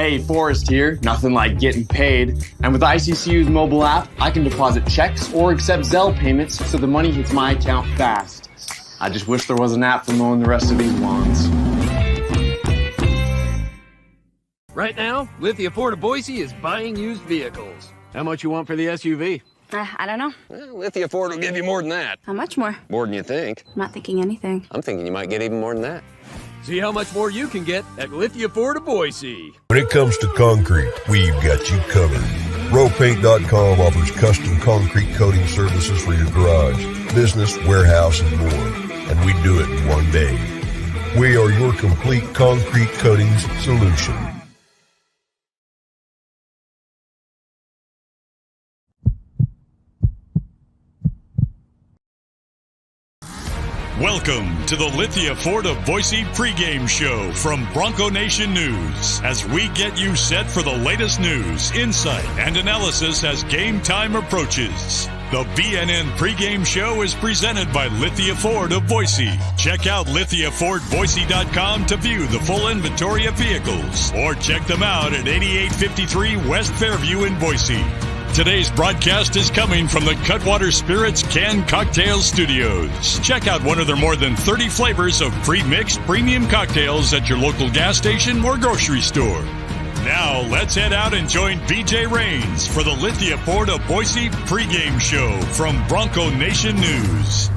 Hey, Forrest here. Nothing like getting paid. And with ICCU's mobile app, I can deposit checks or accept Zelle payments so the money hits my account fast. I just wish there was an app for mowing the rest of these lawns. Right now, Lithia Ford of Boise is buying used vehicles. How much you want for the SUV? I don't know. Well, Lithia Ford will give you more than that. How much more? More than you think. I'm not thinking anything. I'm thinking you might get even more than that. See how much more you can get at Lithia Ford of Boise. When it comes to concrete, we've got you covered. RowPaint.com offers custom concrete coating services for your garage, business, warehouse, and more. And we do it in one day. We are your complete concrete coatings solution. Welcome to the Lithia Ford of Boise pregame show from Bronco Nation News as we get you set for the latest news, insight, and analysis as game time approaches. The BNN pregame show is presented by Lithia Ford of Boise. Check out lithiafordboise.com to view the full inventory of vehicles or check them out at 8853 West Fairview in Boise. Today's broadcast is coming from the Cutwater Spirits Canned Cocktail Studios. Check out one of their more than 30 flavors of pre-mixed premium cocktails at your local gas station or grocery store. Now, let's head out and join BJ Rains for the Lithia Ford of Boise pregame show from Bronco Nation News.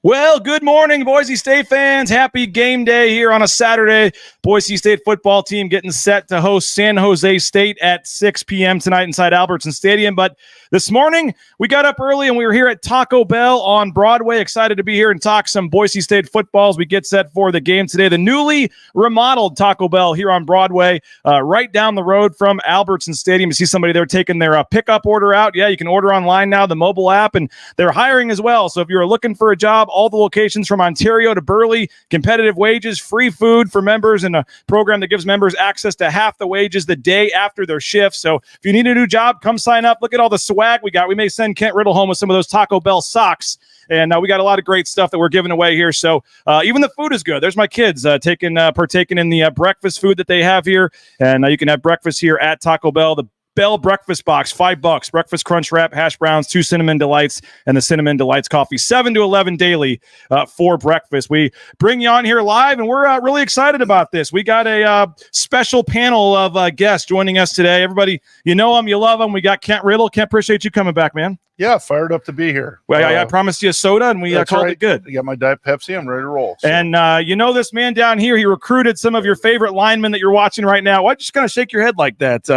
Well, good morning, Boise State fans. Happy game day here on a Saturday. Boise State football team getting set to host San Jose State at 6 p.m. tonight inside Albertsons Stadium. But this morning, we got up early and we were here at Taco Bell on Broadway. Excited to be here and talk some Boise State football as we get set for the game today. The newly remodeled Taco Bell here on Broadway, right down the road from Albertsons Stadium. You see somebody there taking their pickup order out. Yeah, you can order online now, the mobile app, and they're hiring as well. So if you're looking for a job, all the locations from Ontario to Burley, competitive wages, free food for members, and a program that gives members access to half the wages the day after their shift. So if you need a new job, come sign up. Look at all the swag we got. We may send Kent Riddle home with some of those Taco Bell socks. And we got a lot of great stuff that we're giving away here. So even the food is good. There's my kids partaking in the breakfast food that they have here. And you can have breakfast here at Taco Bell. The Bell breakfast box, $5. Breakfast crunch wrap, hash browns, 2 cinnamon delights, and the cinnamon delights coffee, 7 to 11 daily for breakfast. We bring you on here live, and we're really excited about this. We got a special panel of guests joining us today. Everybody, you know them, you love them. We got Kent Riddle. Kent, appreciate you coming back, man. Yeah, fired up to be here. Well, I promised you a soda, and we called it good. You got my Diet Pepsi. I'm ready to roll. So. And you know this man down here, he recruited some of your favorite linemen that you're watching right now. Why just kind of shake your head like that?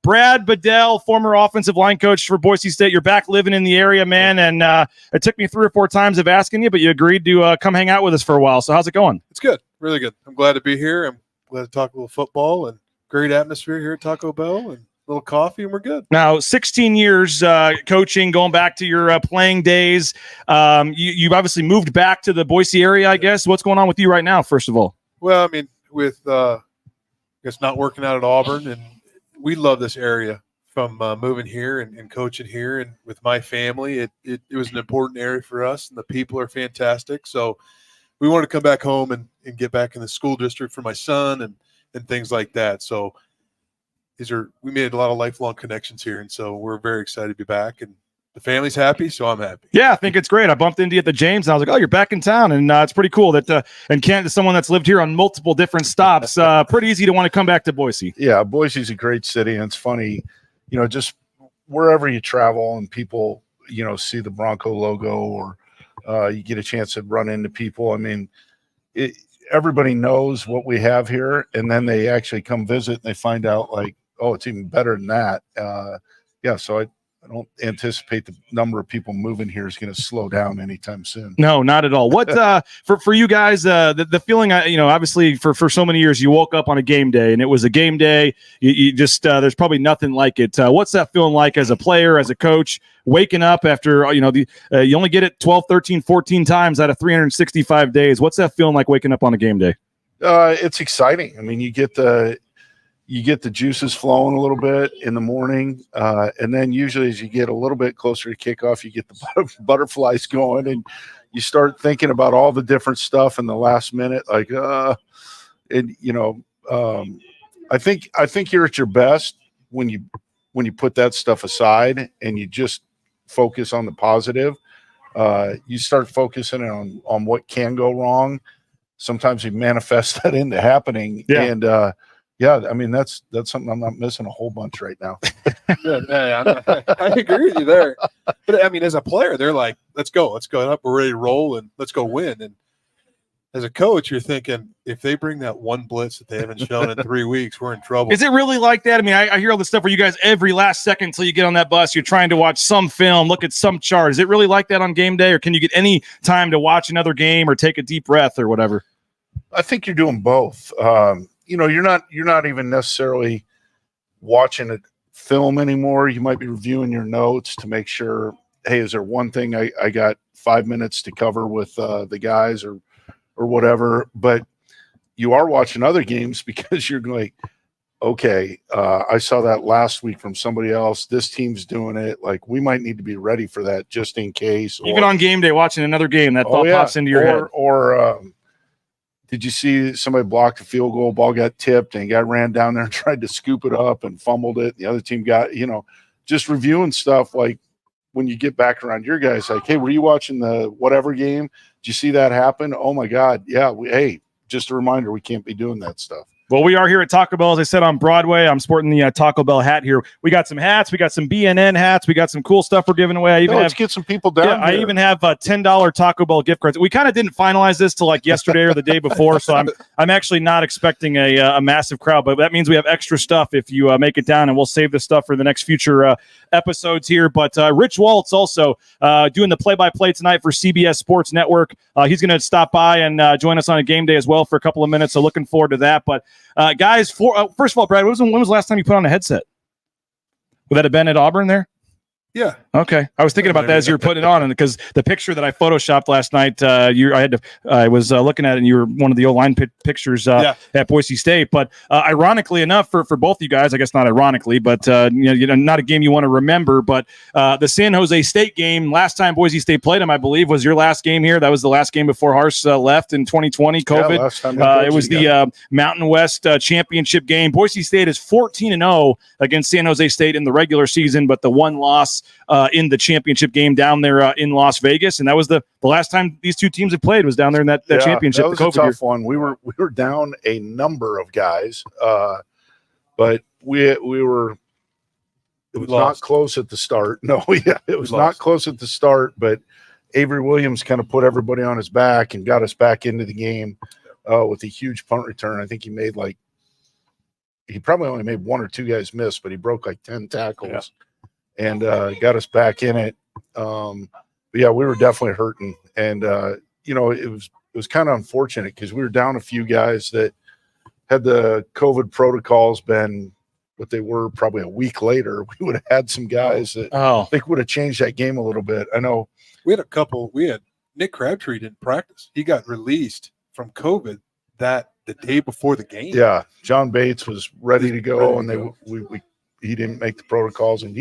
Brad Bedell, former offensive line coach for Boise State. You're back living in the area, man, and it took me 3 or 4 times of asking you, but you agreed to come hang out with us for a while. So how's it going? It's good. Really good. I'm glad to be here. I'm glad to talk a little football and great atmosphere here at Taco Bell and little coffee, and we're good. Now, 16 years coaching, going back to your playing days. You've obviously moved back to the Boise area, I guess. What's going on with you right now, first of all? Well, I mean, with I guess not working out at Auburn, and we love this area from moving here and coaching here. And with my family, it was an important area for us, and the people are fantastic. So we want to come back home and get back in the school district for my son and things like that. So we made a lot of lifelong connections here, and so we're very excited to be back, and the family's happy, so I'm happy. Yeah, I think it's great. I bumped into you at the James, and I was like, oh, you're back in town, and it's pretty cool that and Kent is someone that's lived here on multiple different stops. Pretty easy to want to come back to Boise. Yeah, Boise's a great city, and it's funny, just wherever you travel and people, see the Bronco logo or you get a chance to run into people. I mean, everybody knows what we have here, and then they actually come visit, and they find out, like, oh, it's even better than that. So I don't anticipate the number of people moving here is going to slow down anytime soon. No, not at all. What for you guys, the feeling, obviously for so many years you woke up on a game day and it was a game day. You just there's probably nothing like it. What's that feeling like as a player, as a coach, waking up after you only get it 12, 13, 14 times out of 365 days? What's that feeling like waking up on a game day? It's exciting. I mean, you get the juices flowing a little bit in the morning. And then usually as you get a little bit closer to kickoff, you get the butterflies going and you start thinking about all the different stuff in the last minute. Like, I think you're at your best when you put that stuff aside and you just focus on the positive. You start focusing on what can go wrong. Sometimes you manifest that into happening. Yeah. And I mean, that's something I'm not missing a whole bunch right now. I agree with you there. But I mean, as a player, they're like, let's go up, we're ready to roll, and let's go win. And as a coach, you're thinking, if they bring that one blitz that they haven't shown in 3 weeks, we're in trouble. Is it really like that? I mean, I hear all this stuff where you guys every last second until you get on that bus, you're trying to watch some film, look at some chart. Is it really like that on game day, or can you get any time to watch another game or take a deep breath or whatever? I think you're doing both. You're not even necessarily watching a film anymore. You might be reviewing your notes to make sure, hey, is there one thing I got 5 minutes to cover with the guys or whatever, but you are watching other games because you're like, okay, I saw that last week from somebody else. This team's doing it. Like, we might need to be ready for that just in case. Even on game day, watching another game, that thought pops into your head. Or did you see somebody blocked a field goal, ball got tipped, and guy ran down there and tried to scoop it up and fumbled it. The other team got, just reviewing stuff like when you get back around your guys, like, hey, were you watching the whatever game? Did you see that happen? Oh, my God. Yeah. Hey, just a reminder, we can't be doing that stuff. Well, we are here at Taco Bell, as I said, on Broadway. I'm sporting the Taco Bell hat here. We got some hats. We got some BNN hats. We got some cool stuff we're giving away. Let's get some people down there. I even have $10 Taco Bell gift cards. We kind of didn't finalize this till like yesterday or the day before, so I'm actually not expecting a massive crowd, but that means we have extra stuff if you make it down, and we'll save this stuff for the next future episodes here. But Rich Waltz also doing the play-by-play tonight for CBS Sports Network. He's going to stop by and join us on a game day as well for a couple of minutes, so looking forward to that. But guys, first of all, Brad, when was the last time you put on a headset? Would that have been at Auburn there? Yeah. Okay. I was thinking about that as you were putting it on, and because the picture that I photoshopped last night, I was looking at it, and you were one of the O-line pictures at Boise State. But ironically enough, for both you guys, I guess not ironically, but not a game you want to remember. But the San Jose State game, last time Boise State played them, I believe, was your last game here. That was the last game before Harsh left in 2020, COVID. Yeah, last time it was the Mountain West championship game. Boise State is 14-0 against San Jose State in the regular season, but the one loss in the championship game down there in Las Vegas, and that was the last time these two teams have played was down there in that championship. That was a tough one. We were down a number of guys, but it was not close at the start. No, it was not close at the start, but Avery Williams kind of put everybody on his back and got us back into the game with a huge punt return. I think he probably only made one or two guys miss, but he broke like 10 tackles. And got us back in it. But yeah, we were definitely hurting. And, it was kind of unfortunate because we were down a few guys that had the COVID protocols been what they were probably a week later, we would have had some guys that I think would have changed that game a little bit. I know. We had Nick Crabtree didn't practice. He got released from COVID the day before the game. Yeah. John Bates was ready to go, and he didn't make the protocols, and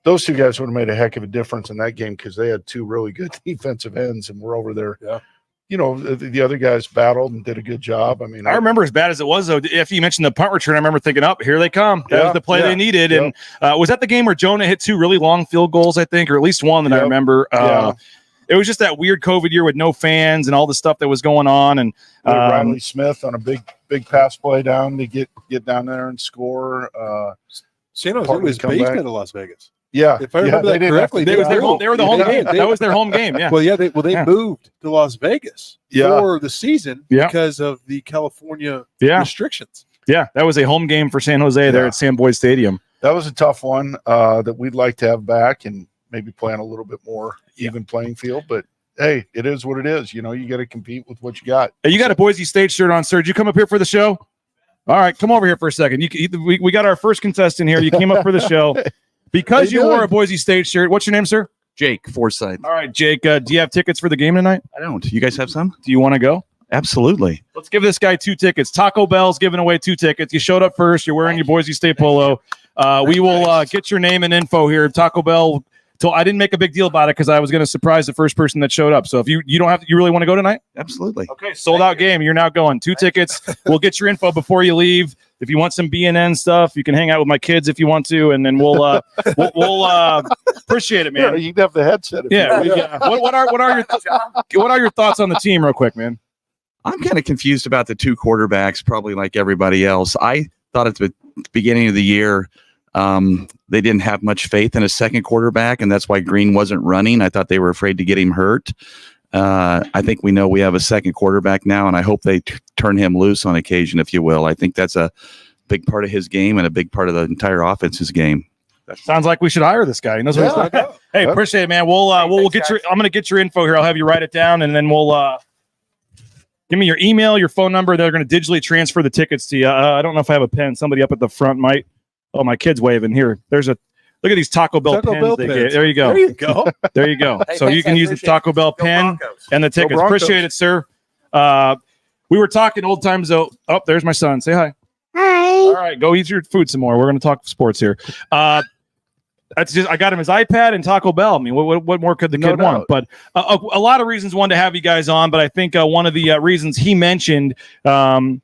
those two guys would have made a heck of a difference in that game because they had two really good defensive ends, and we're over there. Yeah. The other guys battled and did a good job. I mean, I remember as bad as it was, though, after you mentioned the punt return, I remember thinking, here they come. That was the play they needed. Yeah. And was that the game where Jonah hit two really long field goals, I think, or at least one that I remember? It was just that weird COVID year with no fans and all the stuff that was going on. And Riley Smith on a big pass play down to get down there and score. San Jose was based out of Las Vegas. Yeah, if I remember that correctly, they were the home game. That was their home game. Yeah. Well, they moved to Las Vegas for the season because of the California restrictions. Yeah, that was a home game for San Jose there at Sam Boyd Stadium. That was a tough one that we'd like to have back and maybe play on a little bit more even playing field. But hey, it is what it is. You got to compete with what you got. Hey, you got a Boise State shirt on, sir. Did you come up here for the show? All right, come over here for a second. We got our first contestant here. You came up for the show. Because you wore a Boise State shirt. What's your name, sir? Jake Forsythe. All right, Jake. Do you have tickets for the game tonight? I don't. You guys have some? Do you want to go? Absolutely. Let's give this guy 2 tickets. Taco Bell's giving away 2 tickets. You showed up first. You're wearing your Boise State polo. We will get your name and info here. Taco Bell I didn't make a big deal about it because I was going to surprise the first person that showed up. So if you don't have, you really want to go tonight? Absolutely. Okay, sold out game. You're now going. 2 tickets. We'll get your info before you leave. If you want some BNN stuff, you can hang out with my kids if you want to, and then we'll appreciate it, man. Yeah, you can have the headset. What are your thoughts on the team, real quick, man? I'm kind of confused about the two quarterbacks, probably like everybody else. I thought at the beginning of the year they didn't have much faith in a second quarterback, and that's why Green wasn't running. I thought they were afraid to get him hurt. I think we know we have a second quarterback now, and I hope they turn him loose on occasion, if you will. I think that's a big part of his game and a big part of the entire offense's game. That sounds like we should hire this guy. He knows what he's talking about. Hey, appreciate it, man. We'll get your. I'm going to get your info here. I'll have you write it down, and then we'll give me your email, your phone number. They're going to digitally transfer the tickets to you. I don't know if I have a pen. Somebody up at the front might. Oh, my kid's waving here. There's a. Look at these Taco Bell pens. There you go. There you go. There you go. Hey, so you can use the Taco Bell pen and the tickets. Broncos. Appreciate it, sir. We were talking old times, though. Oh, there's my son. Say hi. Hi. All right, go eat your food some more. We're going to talk sports here. That's just I got him his iPad and Taco Bell. I mean, what more could the kid want? But a lot of reasons wanted to have you guys on. But I think one of the reasons he mentioned, the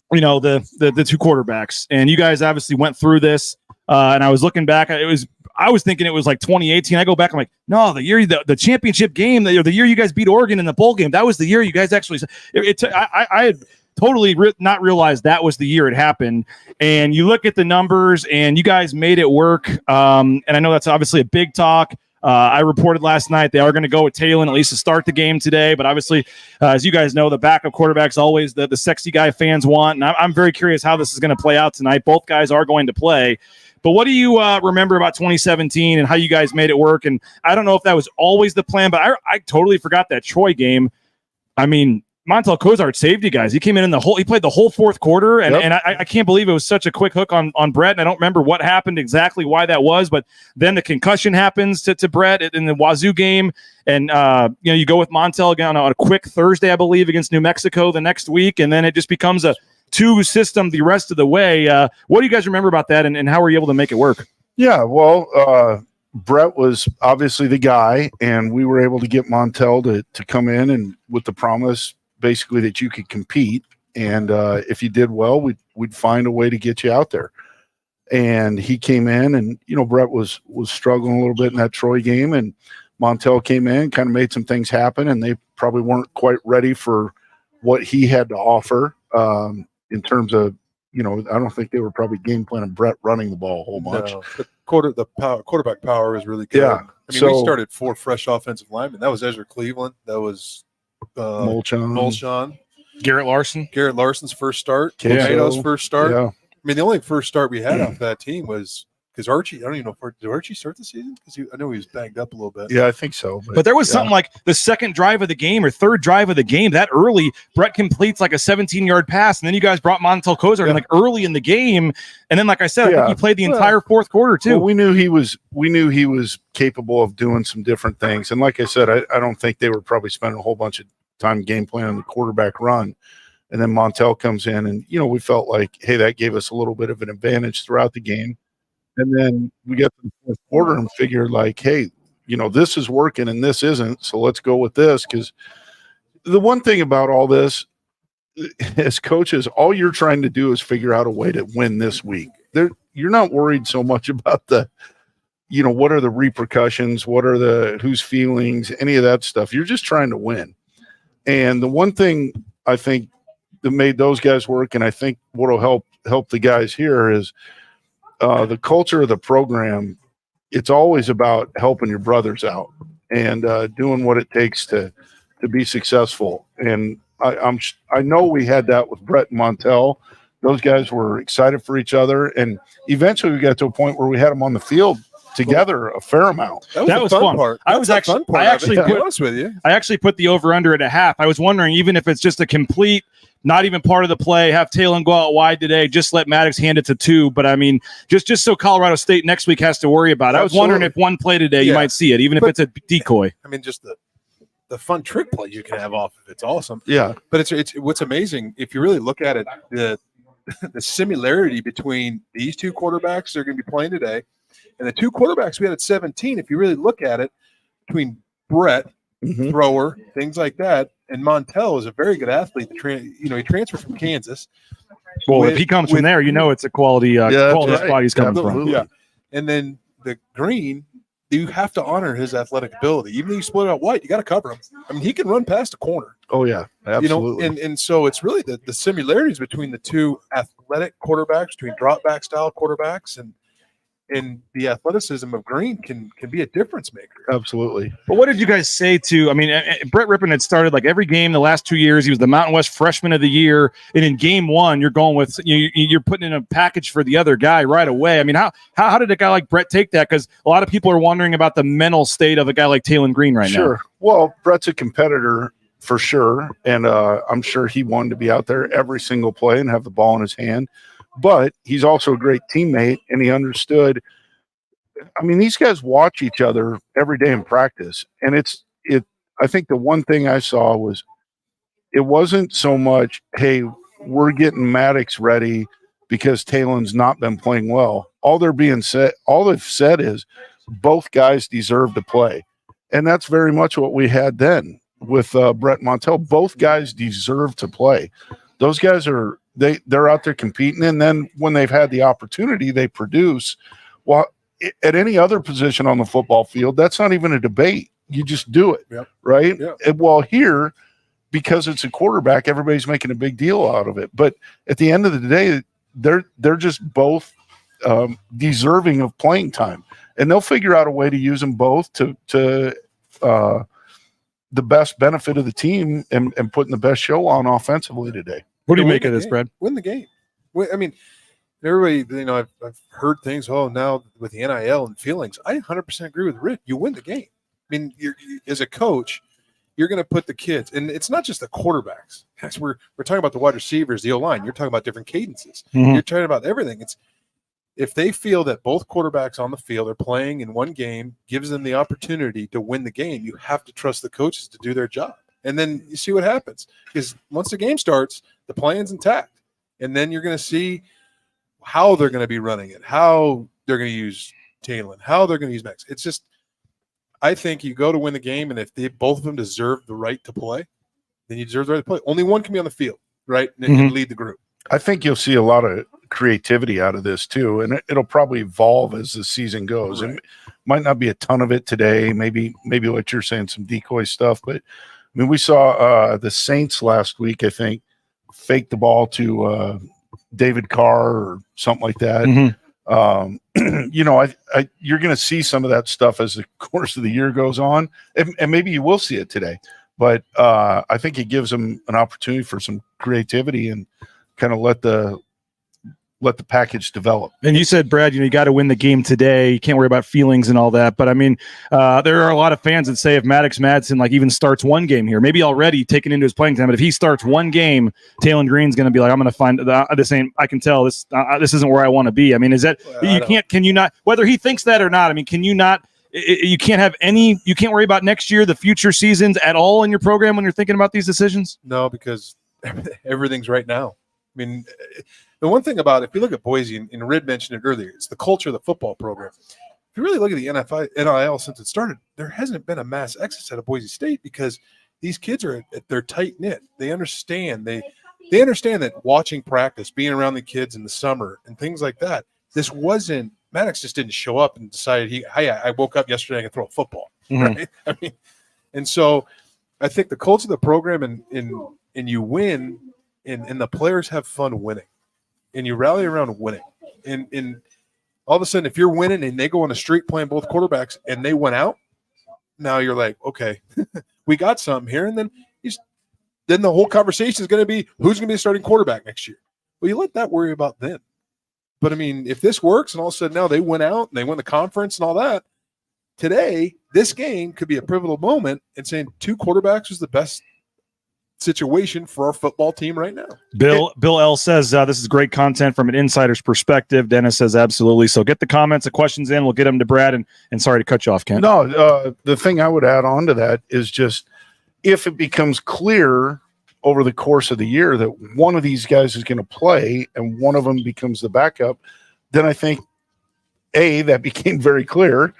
two quarterbacks, and you guys obviously went through this. And I was looking back. I was thinking it was like 2018. I go back. I'm like, no, the year the championship game, the year you guys beat Oregon in the bowl game. That was the year you guys actually. I had totally not realized that was the year it happened. And you look at the numbers, and you guys made it work. And I know that's obviously a big talk. I reported last night they are going to go with Talon at least to start the game today. But obviously, as you guys know, the backup quarterback's always the sexy guy fans want. And I'm very curious how this is going to play out tonight. Both guys are going to play. But what do you remember about 2017 and how you guys made it work? And I don't know if that was always the plan, but I totally forgot that Troy game. I mean, Montel Cozart saved you guys. He came in he played the whole fourth quarter, and I can't believe it was such a quick hook on Brett. And I don't remember what happened exactly, why that was, but then the concussion happens to Brett in the Wazoo game, and you go with Montel again on a quick Thursday, I believe, against New Mexico the next week, and then it just becomes a two system the rest of the way. What do you guys remember about that, and how were you able to make it work? Yeah, well, Brett was obviously the guy, and we were able to get Montel to come in and with the promise basically that you could compete, and if you did well, we'd find a way to get you out there. And he came in, and Brett was struggling a little bit in that Troy game, and Montel came in, kind of made some things happen, and they probably weren't quite ready for what he had to offer in terms of I don't think they were probably game planning Brett running the ball a whole bunch. No, the quarterback power was really good. Yeah. I mean, we started 4 fresh offensive linemen. That was Ezra Cleveland. That was Molchon. Garrett Larson's first start. Queso. Tomato's first start. Yeah. I mean, the only first start we had off that team was because Archie. I don't even know did Archie start the season? Because I know he was banged up a little bit. Yeah, I think so. But there was something like the second drive of the game or third drive of the game that early. Brett completes like a 17-yard pass, and then you guys brought Montel Cozart like early in the game, and then like I said, I think he played the entire fourth quarter too. Well, we knew he was capable of doing some different things, and like I said, I don't think they were probably spending a whole bunch of time game planning the quarterback run. And then Montel comes in, and we felt like, hey, that gave us a little bit of an advantage throughout the game. And then we get to the fourth quarter and figured like, hey, this is working and this isn't, so let's go with this. Because the one thing about all this, as coaches, all you're trying to do is figure out a way to win this week. You're not worried so much about what are the repercussions, what are whose feelings, any of that stuff. You're just trying to win. And the one thing I think that made those guys work, and I think what will help the guys here is the culture of the program. It's always about helping your brothers out and doing what it takes to be successful. And I know we had that with Brett and Montel. Those guys were excited for each other, and eventually we got to a point where we had them on the field together a fair amount. That was fun part. I actually put the over under at a half. I was wondering, even if it's just a complete, not even part of the play, have Talon go out wide today, just let Maddox hand it to 2. But I mean, just so Colorado State next week has to worry about it. I was wondering if one play today you might see it, even if it's a decoy. I mean, just the fun trick play you can have off of it's awesome. Yeah. But it's what's amazing, if you really look at it, the similarity between these two quarterbacks that are going to be playing today And the two quarterbacks we had at 17, if you really look at it, between Brett, thrower, things like that, and Montel is a very good athlete. He transferred from Kansas. Well, if he comes from there, it's a quality spot he's coming from. Yeah. And then the Green, you have to honor his athletic ability. Even though you split out wide, you got to cover him. I mean, he can run past a corner. Oh, yeah, absolutely. And so it's really the similarities between the two athletic quarterbacks, between drop back style quarterbacks, and the athleticism of Green can be a difference maker. Absolutely. But what did you guys say to, Brett Rippon had started like every game the last 2 years. He was the Mountain West Freshman of the Year. And in game one, you're going with, you're putting in a package for the other guy right away. I mean, how did a guy like Brett take that? Because a lot of people are wondering about the mental state of a guy like Talon Green right now. Sure. Well, Brett's a competitor for sure. And I'm sure he wanted to be out there every single play and have the ball in his hand. But he's also a great teammate, and he understood. I mean, these guys watch each other every day in practice, and I think the one thing I saw was it wasn't so much, hey, we're getting Maddox ready because Talon's not been playing well. All they've said is both guys deserve to play, and that's very much what we had then with Brett Montel. Both guys deserve to play. Those guys they're out there competing, and then when they've had the opportunity, they produce. Well, at any other position on the football field, that's not even a debate. You just do it, right? Yep. And well, here, because it's a quarterback, everybody's making a big deal out of it. But at the end of the day, they're just both deserving of playing time, and they'll figure out a way to use them both to the best benefit of the team and putting the best show on offensively today. What do you make of this, Brad? Win the game. I mean, everybody, I've heard things, now with the NIL and feelings. I 100% agree with Rick. You win the game. I mean, as a coach, you're going to put the kids, and it's not just the quarterbacks. We're talking about the wide receivers, the O-line. You're talking about different cadences. Mm-hmm. You're talking about everything. It's if they feel that both quarterbacks on the field are playing in one game, gives them the opportunity to win the game, you have to trust the coaches to do their job. And then you see what happens. Because once the game starts, the plan's intact. And then you're going to see how they're going to be running it, how they're going to use Talon, how they're going to use Max. It's just, I think you go to win the game, and if both of them deserve the right to play, then you deserve the right to play. Only one can be on the field, right, and lead the group. I think you'll see a lot of creativity out of this too, and it'll probably evolve as the season goes. Right. It might not be a ton of it today, maybe what you're saying, some decoy stuff, but I mean, we saw the Saints last week, I think, fake the ball to David Carr or something like that. Mm-hmm. You're going to see some of that stuff as the course of the year goes on, and maybe you will see it today. But I think it gives them an opportunity for some creativity and kind of let the package develop. And you said, Brad, you got to win the game today. You can't worry about feelings and all that. But I mean, there are a lot of fans that say if Maddox Madsen even starts one game here, maybe already taken into his playing time, but if he starts one game, Talon Green's going to be like, I'm going to find this ain't. I can tell this isn't where I want to be. I mean, is that Can you not? Whether he thinks that or not, I mean, can you not? You can't have any. You can't worry about next year, the future seasons at all in your program when you're thinking about these decisions. No, because everything's right now. I mean, the one thing about, if you look at Boise, and Rid mentioned it earlier, it's the culture of the football program. If you really look at the NIL since it started, there hasn't been a mass exodus out of Boise State because these kids they're tight knit. They understand. They understand that watching practice, being around the kids in the summer, and things like that. This wasn't Maddox just didn't show up and decided I woke up yesterday I can throw a football. Mm-hmm. Right? I mean, and so I think the culture of the program and you win. And the players have fun winning, and you rally around winning. And all of a sudden, if you're winning and they go on a streak playing both quarterbacks and they went out, now you're like, okay, we got something here. And then the whole conversation is going to be who's going to be the starting quarterback next year. Well, you let that worry about then. But I mean, if this works and all of a sudden now they went out and they won the conference and all that, today this game could be a pivotal moment in saying two quarterbacks is the best situation for our football team right now. Bill L says this is great content from an insider's perspective. Dennis says absolutely. So get the comments and questions in. We'll get them to Brad, and sorry to cut you off, Ken. No, the thing I would add on to that is just if it becomes clear over the course of the year that one of these guys is going to play and one of them becomes the backup, then I think A, that became very clear.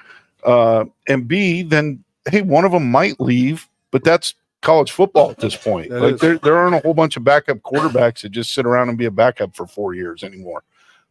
And B, then, hey, one of them might leave, but that's college football at this point. Like there aren't a whole bunch of backup quarterbacks that just sit around and be a backup for 4 years anymore.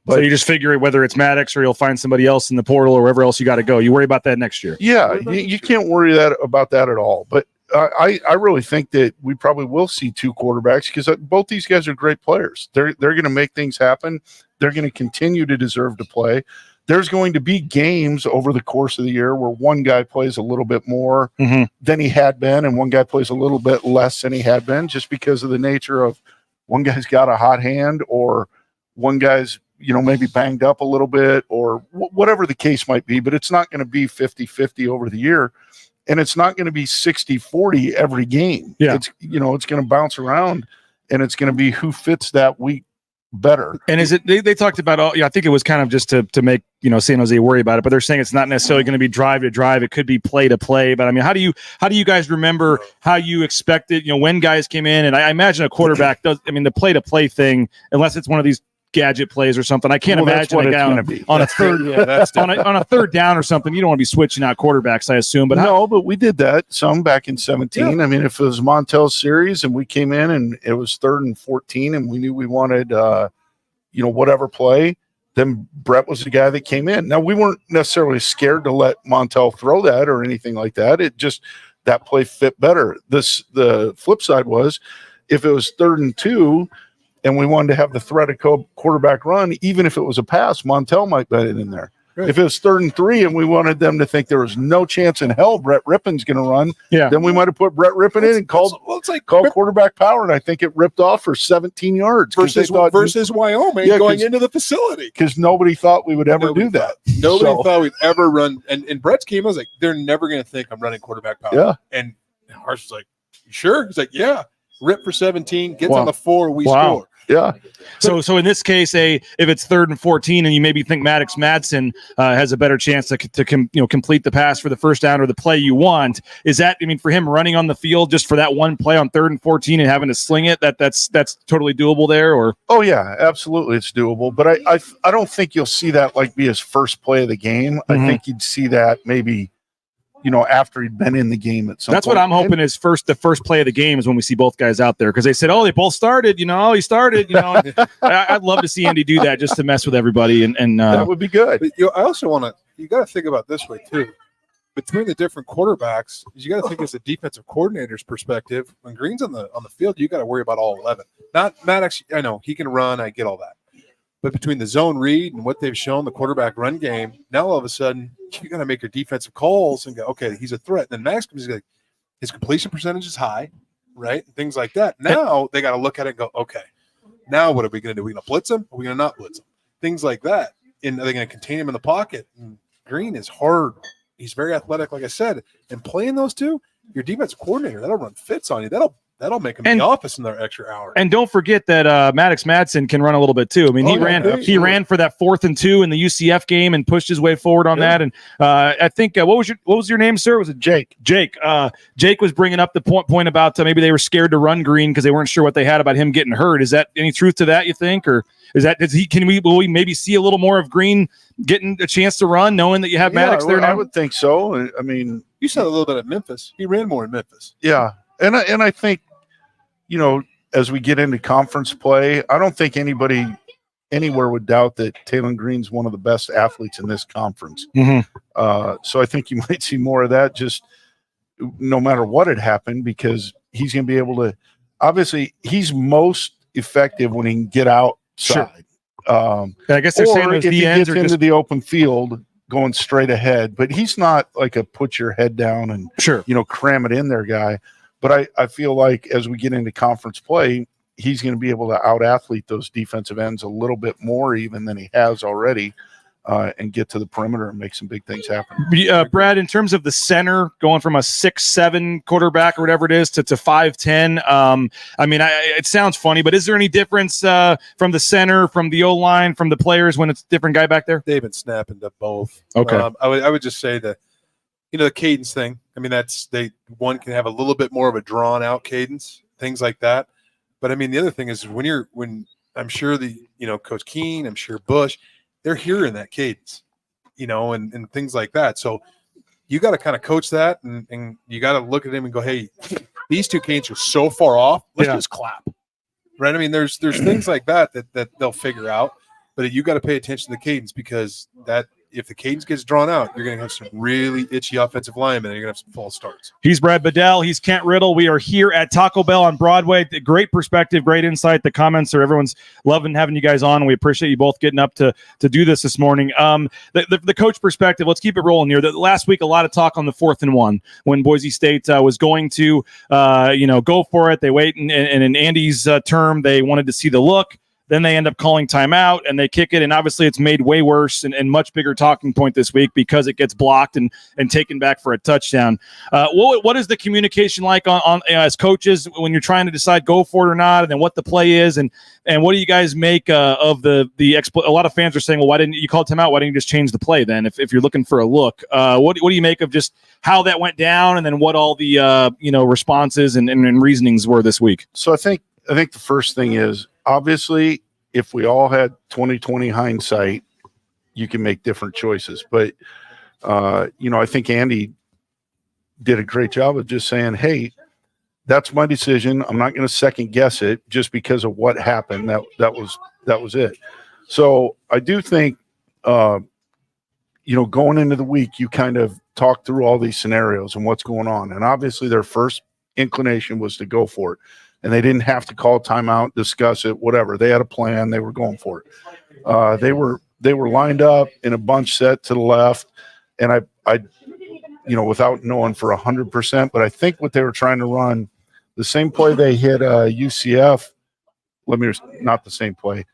But, so you just figure whether it's Maddox or you'll find somebody else in the portal or wherever else you got to go. You worry about that next year. Yeah, you can't worry about that at all. But I really think that we probably will see 2 quarterbacks because both these guys are great players. They're going to make things happen. They're going to continue to deserve to play. There's going to be games over the course of the year where one guy plays a little bit more than he had been and one guy plays a little bit less than he had been, just because of the nature of one guy's got a hot hand or one guy's, maybe banged up a little bit or whatever the case might be. But it's not going to be 50-50 over the year, and it's not going to be 60-40 every game. Yeah. It's going to bounce around, and it's going to be who fits that week better. And is it they talked about I think it was kind of just to make San Jose worry about it, but they're saying it's not necessarily going to be drive to drive. It could be play to play. But I mean, how do you guys remember how you expected when guys came in? And I imagine a quarterback does. I mean, the play to play thing, unless it's one of these gadget plays or something, I can't imagine a guy on a third on a third down or something. You don't want to be switching out quarterbacks, I assume. But but we did that some back in 17. Yeah. I mean, if it was Montel's series and we came in and it was 3rd and 14 and we knew we wanted whatever play, then Brett was the guy that came in. Now, we weren't necessarily scared to let Montel throw that or anything like that. It just, that play fit better. The flip side was, if it was 3rd and 2 and we wanted to have the threat of quarterback run, even if it was a pass, Montel might bet it in there. Right. If it was 3rd and 3 and we wanted them to think there was no chance in hell Brett Rippon's going to run, then we might have put Brett Rippon in and called quarterback power, and I think it ripped off for 17 yards. Versus Wyoming going into the facility. Because nobody thought we would ever do that. Nobody thought we'd ever run. And in Brett's game, I was like, they're never going to think I'm running quarterback power. Yeah. And Harsh was like, you sure? He's like, yeah. Rip for 17, gets on the 4, we score. Yeah. So in this case, if it's 3rd and 14, and you maybe think Maddox Madsen has a better chance to complete the pass for the first down or the play you want, is that, for him running on the field just for that one play on 3rd and 14 and having to sling it, that's totally doable there? Or yeah, absolutely, it's doable. But I don't think you'll see that be his first play of the game. I think you'd see that maybe after he'd been in the game at some That's point. what I'm hoping is the first play of the game is when we see both guys out there, because they said, they both started, he started, I'd love to see Andy do that just to mess with everybody. And that would be good. But, I also you got to think about this way too. Between the different quarterbacks, you got to think as a defensive coordinator's perspective, when Green's on the field, you got to worry about all 11. Not Maddox, I know he can run, I get all that. But between the zone read and what they've shown, the quarterback run game, now all of a sudden you got to make your defensive calls and go, okay, he's a threat. And then Max comes like, his completion percentage is high, right? And things like that. Now they got to look at it and go, okay, now what are we going to do? Are we going to blitz him? Or are we going to not blitz him? Things like that. And are they going to contain him in the pocket? And Green is hard. He's very athletic, like I said. And playing those two, your defensive coordinator, that'll run fits on you. That'll make him in the office in their extra hour. And don't forget that Maddox Madsen can run a little bit too. He ran for that 4th and 2 in the UCF game and pushed his way forward on that. And I think what was your name, sir? Was it Jake? Jake was bringing up the point about maybe they were scared to run Green because they weren't sure what they had about him getting hurt. Is that any truth to that, you think, or will we maybe see a little more of Green getting a chance to run, knowing that you have Maddox there now? I would think so. You saw a little bit at Memphis. He ran more in Memphis. Yeah, and I think, as we get into conference play, I don't think anybody anywhere would doubt that Taylor Green's one of the best athletes in this conference. So I think you might see more of that, just no matter what had happened, because he's going to be able to. Obviously, he's most effective when he can get outside. Sure. I guess they're saying if he gets into the open field going straight ahead, but he's not like a put your head down and cram it in there guy. But I feel like as we get into conference play, he's going to be able to out-athlete those defensive ends a little bit more even than he has already, and get to the perimeter and make some big things happen. Brad, in terms of the center, going from a 6'7" quarterback or whatever it is to 5'10", it sounds funny, but is there any difference from the center, from the O-line, from the players when it's a different guy back there? They've been snapping to both. Okay. I would just say that, the cadence thing. One can have a little bit more of a drawn out cadence, things like that. But the other thing is when I'm sure Coach Keene, I'm sure Bush, they're hearing that cadence. and things like that. So you got to kind of coach that, and you got to look at him and go, hey, these two cadence are so far off. Let's just clap. Right. I mean, there's things like that they'll figure out, but you got to pay attention to the cadence, because if the cadence gets drawn out, you're going to have some really itchy offensive linemen, and you're going to have some false starts. He's Brad Bedell. He's Kent Riddle. We are here at Taco Bell on Broadway. Great perspective, great insight. The comments are, everyone's loving having you guys on. We appreciate you both getting up to do this morning. The coach perspective, let's keep it rolling here. Last week, a lot of talk on the 4th and 1 when Boise State was going to, go for it. They wait, and in Andy's term, they wanted to see the look. Then they end up calling timeout, and they kick it, and obviously it's made way worse and much bigger talking point this week because it gets blocked and taken back for a touchdown. What is the communication like on as coaches when you're trying to decide go for it or not, and then what the play is, and what do you guys make of the a lot of fans are saying, well, why didn't you call timeout? Why didn't you just change the play then if you're looking for a look? What do you make of just how that went down, and then what all the responses and reasonings were this week? So I think the first thing is, obviously, if we all had 20/20 hindsight, you can make different choices. But, I think Andy did a great job of just saying, hey, that's my decision. I'm not going to second guess it just because of what happened. That was it. So I do think, going into the week, you kind of talk through all these scenarios and what's going on. And obviously their first inclination was to go for it. And they didn't have to call timeout, discuss it, whatever. They had a plan. They were going for it. They were lined up in a bunch set to the left, and I without knowing for 100%, but I think what they were trying to run, the same play they hit UCF. Not the same play,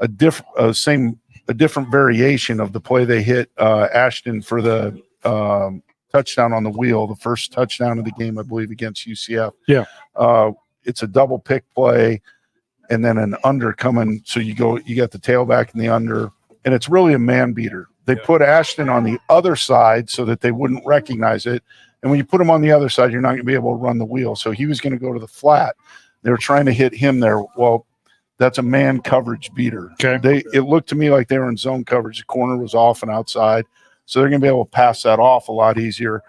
a different variation of the play they hit Ashton for the touchdown on the wheel, the first touchdown of the game, I believe, against UCF. Yeah. It's a double pick play and then an under coming. So you got the tailback in the under, and it's really a man beater. They put Ashton on the other side so that they wouldn't recognize it. And when you put him on the other side, you're not going to be able to run the wheel. So he was going to go to the flat. They were trying to hit him there. Well, that's a man coverage beater. Okay. It looked to me like they were in zone coverage. The corner was off and outside. So they're going to be able to pass that off a lot easier.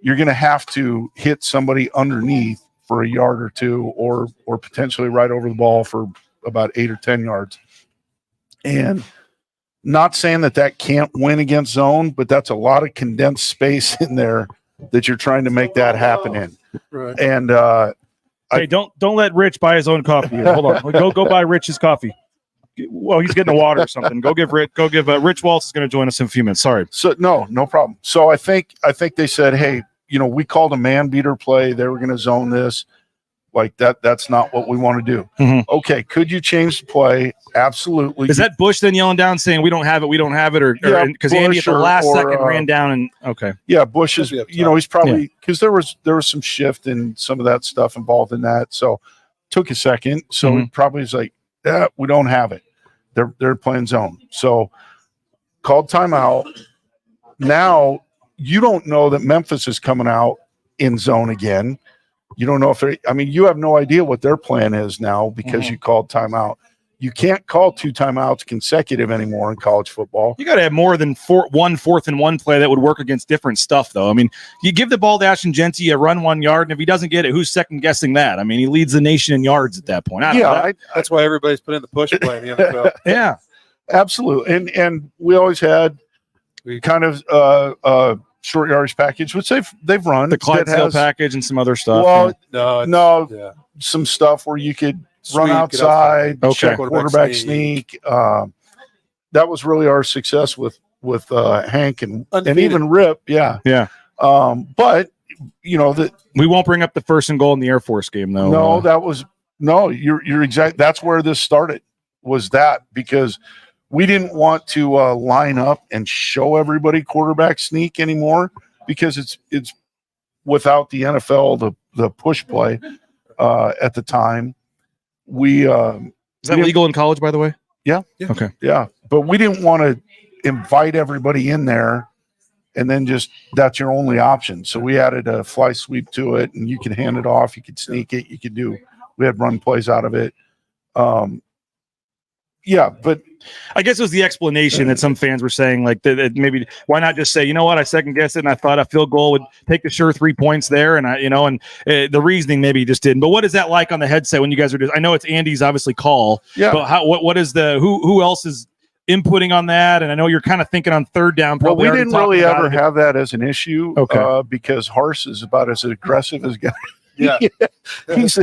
You're going to have to hit somebody underneath for a yard or two, or potentially right over the ball for about 8 or 10 yards. And not saying that can't win against zone, but that's a lot of condensed space in there that you're trying to make that happen in. Right. And hey, don't let Rich buy his own coffee. Hold on, go buy Rich's coffee. Well, he's getting a water or something. Go give Rich Waltz is going to join us in a few minutes. Sorry. So no problem. So I think they said, hey, we called a man beater play. They were going to zone this like that. That's not what we want to do. Mm-hmm. Okay. Could you change the play? Absolutely. Is that Bush then yelling down saying we don't have it, or because Andy at the last second ran down and okay. Yeah. Bush is, he's probably, because there was some shift and some of that stuff involved in that. So took a second. So he probably is like, yeah, we don't have it. They're playing zone. So called timeout. Now, you don't know that Memphis is coming out in zone again. You don't know you have no idea what their plan is now because you called timeout. You can't call 2 timeouts consecutive anymore in college football. You got to have more than 4th and 1 play that would work against different stuff, though. I mean, you give the ball to Ashton Genty, you run 1 yard, and if he doesn't get it, who's second guessing that? I mean, he leads the nation in yards at that point. That's why everybody's put in the push play in the NFL. Yeah, absolutely. And we always had kind of short yardage package, which they've run the Clydesdale package and some other stuff. Well, some stuff where you could run outside, check quarterback sneak. That was really our success with Hank and even Rip. Yeah. But we won't bring up the 1st and goal in the Air Force game though. No, you're exact. That's where this started, was that, because we didn't want to line up and show everybody quarterback sneak anymore, because it's without the NFL, the push play at the time. Is that legal in college, by the way? Yeah. Okay. Yeah. But we didn't want to invite everybody in there and then just that's your only option. So we added a fly sweep to it, and you could hand it off, you could sneak it, we had run plays out of it. Yeah, but I guess it was the explanation that some fans were saying, like that maybe why not just say, you know what, I second guessed it and I thought a field goal would take the sure 3 points there, and the reasoning maybe just didn't. But what is that like on the headset when you guys are just? I know it's Andy's obviously call. Yeah. But what is the who else is inputting on that? And I know you're kind of thinking on third down. Well, Probably we didn't really ever have that as an issue, because Harse is about as aggressive as guy. Yeah.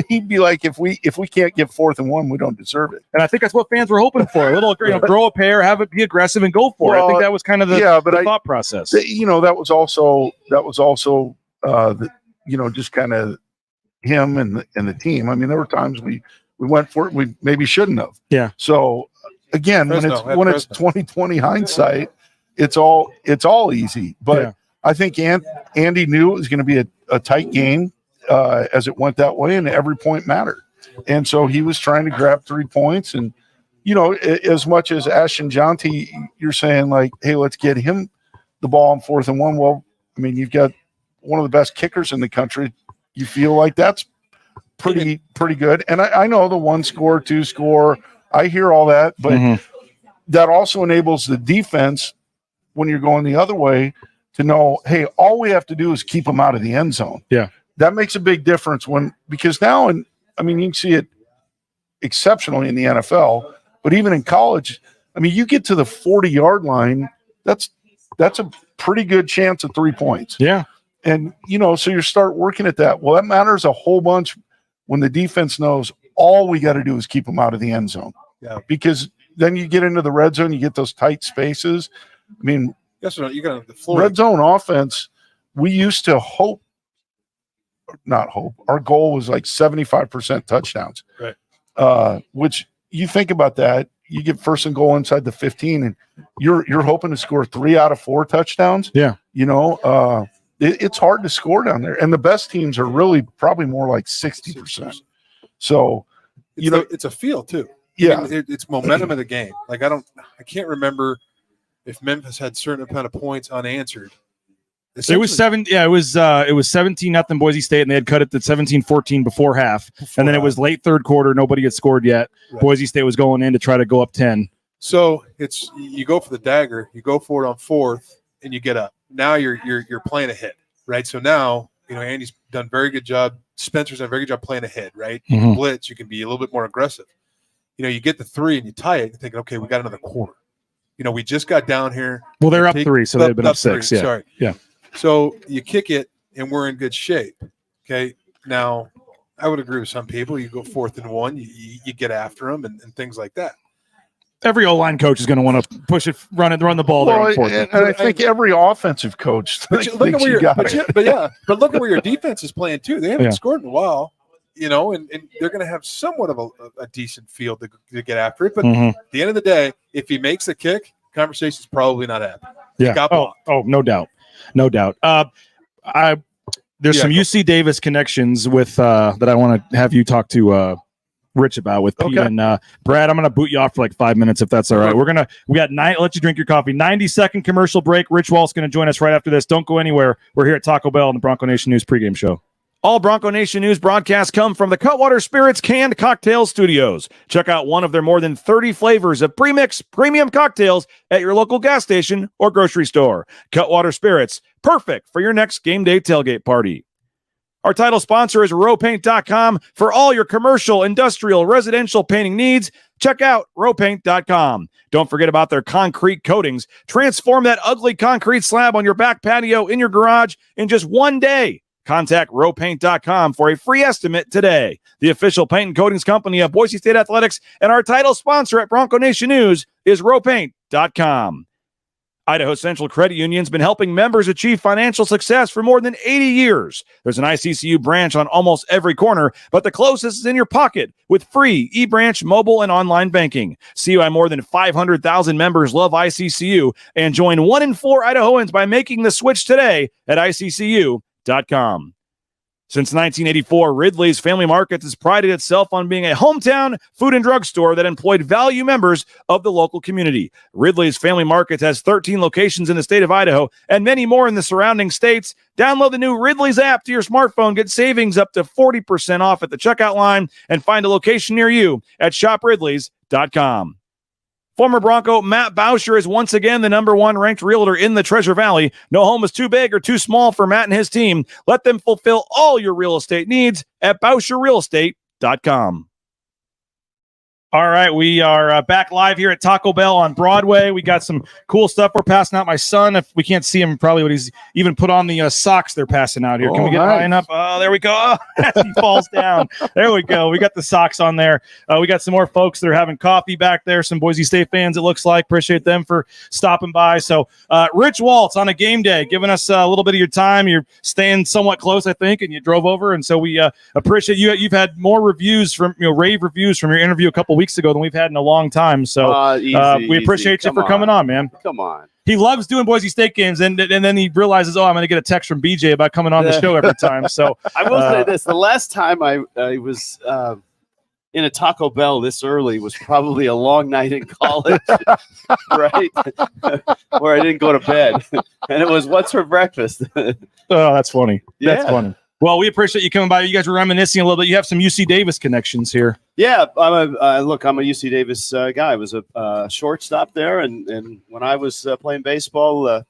He'd be like, if we can't get 4th and 1, we don't deserve it. And I think that's what fans were hoping for. A little, throw a pair, have it be aggressive, and go for it. I think that was kind of the thought process. That was also just kind of him and the team. I mean, there were times we went for it, we maybe shouldn't have. Yeah. So again, when it's 2020 hindsight, it's all easy. But I think Andy knew it was going to be a tight game. As it went that way, and every point mattered. And so he was trying to grab 3 points. And, as much as Ashton Jonty, you're saying like, hey, let's get him the ball on 4th and 1. Well, I mean, you've got one of the best kickers in the country. You feel like that's pretty good. And I know the 1 score, 2 score, I hear all that, but that also enables the defense when you're going the other way to know, hey, all we have to do is keep them out of the end zone. Yeah. That makes a big difference because now, you can see it exceptionally in the NFL, but even in college, you get to the 40-yard line, that's a pretty good chance of 3 points. Yeah. And, so you start working at that. Well, that matters a whole bunch when the defense knows all we got to do is keep them out of the end zone. Yeah. Because then you get into the red zone, you get those tight spaces. Yes, you got the floor. Red zone offense, we used to our goal was like 75% touchdowns, right? Which you think about that, you get 1st and goal inside the 15, and you're hoping to score 3 out of 4 touchdowns. Yeah, it's hard to score down there, and the best teams are really probably more like 60%. So it's a feel too. Yeah, it's momentum of the game. Like I can't remember if Memphis had certain amount of points unanswered. It was 7. Yeah, it was 17-0 Boise State, and they had cut it to 17-14 before half. And then it was late third quarter. Nobody had scored yet. Right. Boise State was going in to try to go up 10. So it's you go for the dagger, you go for it on 4th, and you get up. Now you're playing ahead, right? So now Andy's done a very good job. Spencer's done a very good job playing ahead, right? Mm-hmm. Blitz, you can be a little bit more aggressive. You get the 3 and you tie it. You're thinking, okay, we got another quarter. We just got down here. Well, they're up 3, so they've been up 6. 3, yeah, sorry. Yeah. So you kick it, and we're in good shape. Okay. Now, I would agree with some people. You go 4th and 1, you get after them and things like that. Every O-line coach is going to want to push it, run the ball there. And I think every offensive coach thinks look at where got it. But look at where your defense is playing too. They haven't scored in a while, and they're going to have somewhat of a decent field to get after it. But at the end of the day, if he makes the kick, conversation's probably not happening. Yeah. Oh, no doubt. No doubt. There's some UC Davis connections with that I want to have you talk to Rich about with Pete and Brad. I'm going to boot you off for like 5 minutes if that's all right. We got 9. Let you drink your coffee. 90-second commercial break. Rich Waltz going to join us right after this. Don't go anywhere. We're here at Taco Bell on the Bronco Nation News pregame show. All Bronco Nation News broadcasts come from the Cutwater Spirits Canned Cocktail Studios. Check out one of their more than 30 flavors of premix premium cocktails at your local gas station or grocery store. Cutwater Spirits, perfect for your next game day tailgate party. Our title sponsor is rowpaint.com. For all your commercial, industrial, residential painting needs, check out rowpaint.com. Don't forget about their concrete coatings. Transform that ugly concrete slab on your back patio in your garage in just one day. Contact rowpaint.com for a free estimate today. The official paint and coatings company of Boise State Athletics, and our title sponsor at Bronco Nation News is rowpaint.com. Idaho Central Credit Union's been helping members achieve financial success for more than 80 years. There's an ICCU branch on almost every corner, but the closest is in your pocket with free eBranch mobile and online banking. See why more than 500,000 members love ICCU and join 1 in 4 Idahoans by making the switch today at ICCU.com. Since 1984, Ridley's Family Markets has prided itself on being a hometown food and drug store that employed value members of the local community. Ridley's Family Markets has 13 locations in the state of Idaho and many more in the surrounding states. Download the new Ridley's app to your smartphone. Get savings up to 40% off at the checkout line and find a location near you at shopridleys.com. Former Bronco Matt Bauscher is once again the #1 ranked realtor in the Treasure Valley. No home is too big or too small for Matt and his team. Let them fulfill all your real estate needs at BauscherRealEstate.com. All right, we are back live here at Taco Bell on Broadway. We got some cool stuff we're passing out. My son, if we can't see him, probably what he's even put on the socks they're passing out here. Can we get high enough? Oh, there we go. Oh, he falls down. There we go. We got the socks on there. We got some more folks that are having coffee back there. Some Boise State fans, it looks like. Appreciate them for stopping by. So, Rich Waltz on a game day, giving us a little bit of your time. You're staying somewhat close, I think, and you drove over. And so we appreciate you. You've had more reviews from, rave reviews from your interview a couple weeks ago than we've had in a long time. So we appreciate you for coming on, man. Come on. He loves doing Boise State games, and then he realizes, I'm going to get a text from BJ about coming on the show every time. So I will say this: the last time I was in a Taco Bell this early was probably a long night in college, right? Where I didn't go to bed, and it was what's for breakfast. Oh, that's funny. Yeah. That's funny. Well, we appreciate you coming by. You guys were reminiscing a little bit. You have some UC Davis connections here. Yeah, I'm a UC Davis guy. I was a shortstop there, and when I was playing baseball,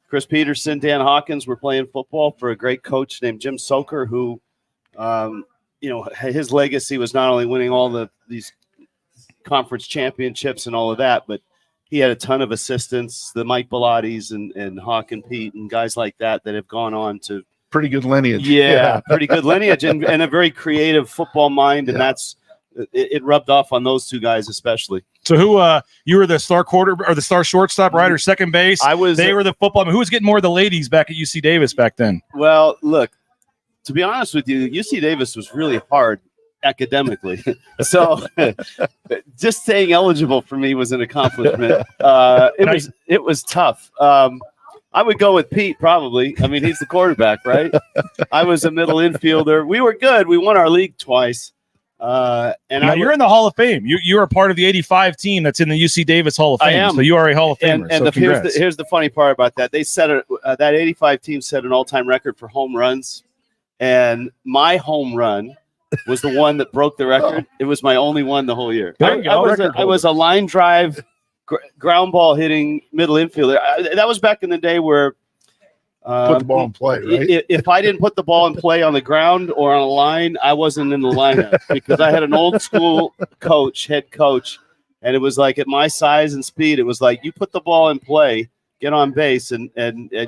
Chris Peterson, Dan Hawkins were playing football for a great coach named Jim Soker, who, his legacy was not only winning all these conference championships and all of that, but he had a ton of assistants, the Mike Bilotis and Hawk and Pete and guys like that have gone on to pretty good lineage. Yeah, pretty good lineage and a very creative football mind, and that's it rubbed off on those two guys especially. So who you were the star quarter or the star shortstop, right, or second base? I was. They were the football. I mean, who was getting more of the ladies back at UC Davis back then? Well, look, to be honest with you, UC Davis was really hard academically. So just staying eligible for me was an accomplishment. It was tough. I would go with Pete probably. I mean, he's the quarterback, right? I was a middle infielder. We were good. We won our league twice. You're in the Hall of Fame. You are part of the '85 team that's in the UC Davis Hall of Fame. I am. So you are a Hall of Famer. And here's the funny part about that. They set that '85 team set an all-time record for home runs, and my home run was the one that broke the record. It was my only one the whole year. I was a line drive, ground ball hitting middle infielder. That was back in the day where put the ball in play, right? If I didn't put the ball in play on the ground or on a line, I wasn't in the lineup because I had an old school head coach, and it was like at my size and speed, it was like you put the ball in play, get on base, and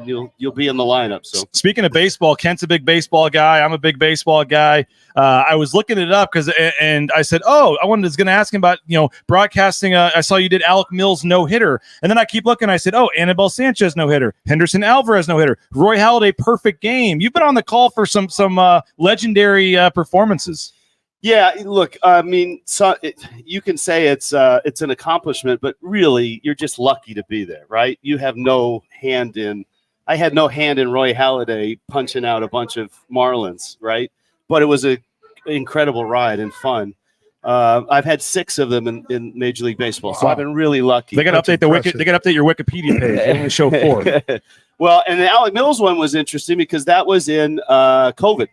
you'll be in the lineup. So speaking of baseball, Kent's a big baseball guy. I'm a big baseball guy. I was looking it up and I said, I was going to ask him about broadcasting. I saw you did Alec Mills no-hitter, and then I keep looking. I said, Anibal Sanchez no-hitter, Henderson Alvarez no-hitter, Roy Halladay perfect game. You've been on the call for some legendary performances. Yeah, look, I mean, you can say it's an accomplishment, but really, you're just lucky to be there, right? You have no hand in. I had no hand in Roy Halladay punching out a bunch of Marlins, right? But it was an incredible ride and fun. I've had 6 of them in Major League Baseball, so I've been really lucky. They got to update They got to update your Wikipedia page. They only show 4. Well, and the Alec Mills one was interesting because that was in COVID,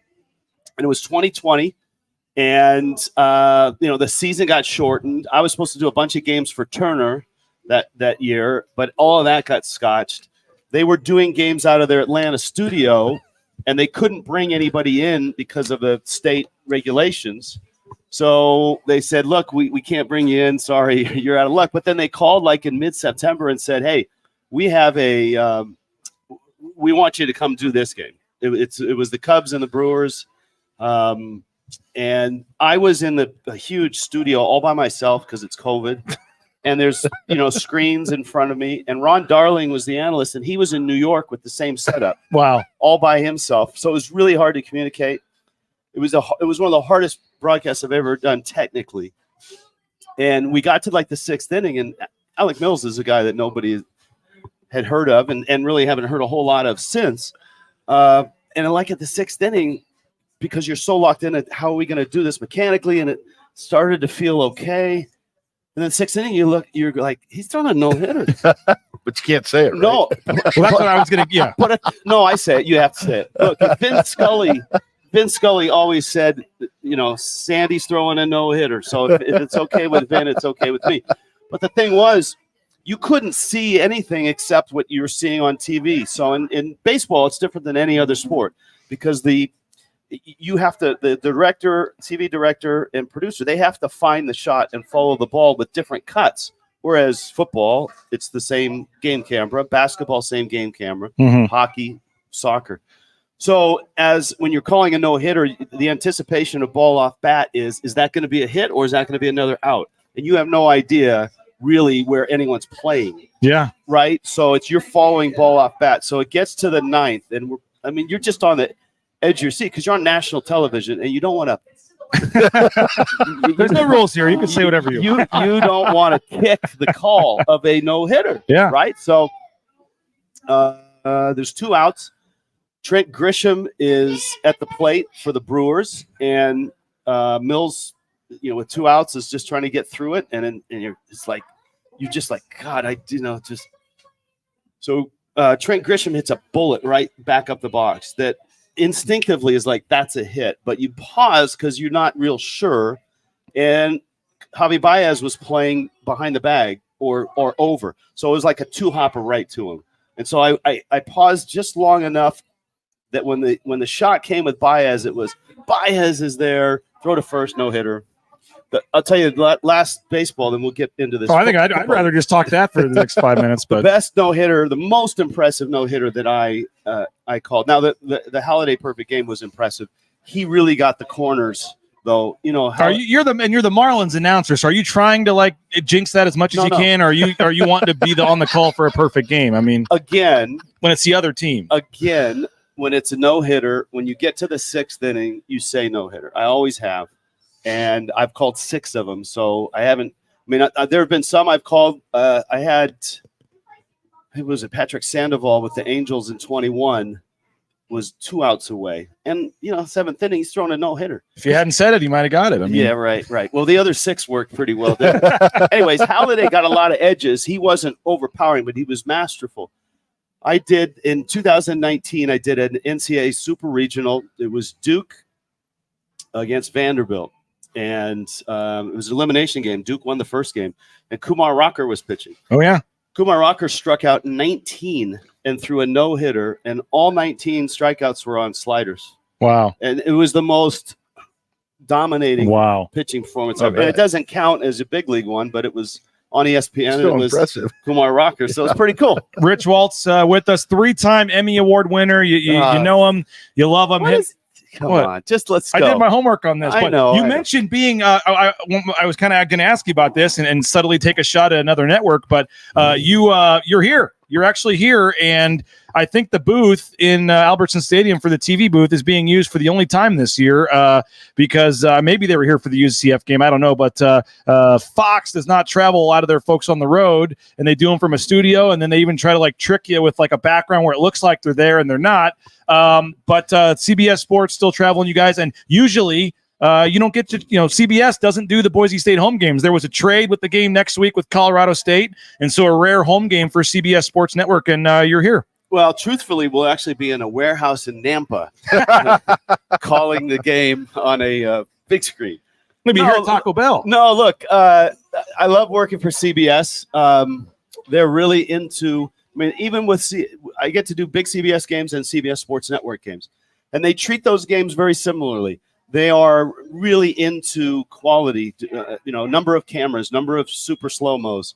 and it was 2020. And the season got shortened. I was supposed to do a bunch of games for Turner that year, but all of that got scotched. They were doing games out of their Atlanta studio, and they couldn't bring anybody in because of the state regulations. So they said, "Look, we can't bring you in. Sorry, you're out of luck." But then they called like in mid-September and said, "Hey, we have we want you to come do this game." It was the Cubs and the Brewers. And I was in a huge studio all by myself because it's COVID, and there's screens in front of me. And Ron Darling was the analyst, and he was in New York with the same setup. Wow, all by himself. So it was really hard to communicate. It was one of the hardest broadcasts I've ever done technically. And we got to like the 6th inning, and Alec Mills is a guy that nobody had heard of, and really haven't heard a whole lot of since. And like at the 6th inning, because you're so locked in at how are we going to do this mechanically, and it started to feel okay. And then 6th inning, you're like, he's throwing a no-hitter. But you can't say it, right? No. Well, that's what I was going to, yeah. But no, I say it. You have to say it. Look, Vin Scully always said, Sandy's throwing a no-hitter. So if it's okay with Vin, it's okay with me. But the thing was, you couldn't see anything except what you were seeing on TV. So in baseball, it's different than any other sport because the director, TV director, and producer, they have to find the shot and follow the ball with different cuts. Whereas football, it's the same game camera. Basketball, same game camera. Hockey, soccer. So when you're calling a no-hitter, the anticipation of ball off bat is that going to be a hit or is that going to be another out? And you have no idea really where anyone's playing. Yeah. Right? So you're following ball off bat. So it gets to the ninth, and you're just on the edge of your seat because you're on national television and you don't want to. There's no rules here. You can say whatever you want. You don't want to kick the call of a no-hitter. Yeah. Right? So there's 2 outs. Trent Grisham is at the plate for the Brewers, and Mills, with 2 outs, is just trying to get through it, and you're just like, God, just. So Trent Grisham hits a bullet right back up the box that instinctively is like, that's a hit, but you pause because you're not real sure, and Javi Baez was playing behind the bag or over, so it was like a 2-hopper right to him, and so I paused just long enough that when the shot came with Baez, it was Baez is there, throw to first, no hitter. I'll tell you, last baseball, then we'll get into this. Oh, I think I'd rather just talk that for the next 5 minutes. But the best no hitter, the most impressive no hitter that I called. Now the Holiday perfect game was impressive. He really got the corners though. You're the Marlins announcer. So are you trying to jinx that as much as you can, or are you wanting to be on the call for a perfect game? I mean, again, when it's the other team. Again, when it's a no hitter, when you get to the 6th inning, you say no hitter. I always have. And I've called 6 of them, so I haven't. There have been some I've called. I had, Patrick Sandoval with the Angels in 21 was 2 outs away, and 7th inning he's throwing a no hitter. If you hadn't said it, he might have got it. Yeah, right. Well, the other 6 worked pretty well. Anyways, Halladay got a lot of edges. He wasn't overpowering, but he was masterful. I did in 2019. I did an NCAA Super Regional. It was Duke against Vanderbilt. And it was an elimination game. Duke won the first game, and Kumar Rocker was pitching. Oh, yeah. Kumar Rocker struck out 19 and threw a no-hitter, and all 19 strikeouts were on sliders. Wow. And it was the most dominating pitching performance ever. And it doesn't count as a big league one, but it was on ESPN. Still it was impressive. Kumar Rocker, so it's pretty cool. Rich Waltz with us, 3-time Emmy Award winner. You know him. You love him. Come on, just let's go. I did my homework on this. I know. You mentioned being, I was kind of going to ask you about this and subtly take a shot at another network, but you're here. You're actually here, and I think the booth in Albertsons Stadium for the TV booth is being used for the only time this year because maybe they were here for the UCF game. I don't know, but Fox does not travel a lot of their folks on the road, and they do them from a studio, and then they even try to trick you with a background where it looks like they're there and they're not. But CBS Sports still traveling you guys, and usually you don't get to, CBS doesn't do the Boise State home games. There was a trade with the game next week with Colorado State, and so a rare home game for CBS Sports Network, and you're here. Well, truthfully, we'll actually be in a warehouse in Nampa calling the game on a big screen. Maybe here at Taco Bell. No, look, I love working for CBS. They're really into, even with I get to do big CBS games and CBS Sports Network games, and they treat those games very similarly. They are really into quality, number of cameras, number of super slow-mos.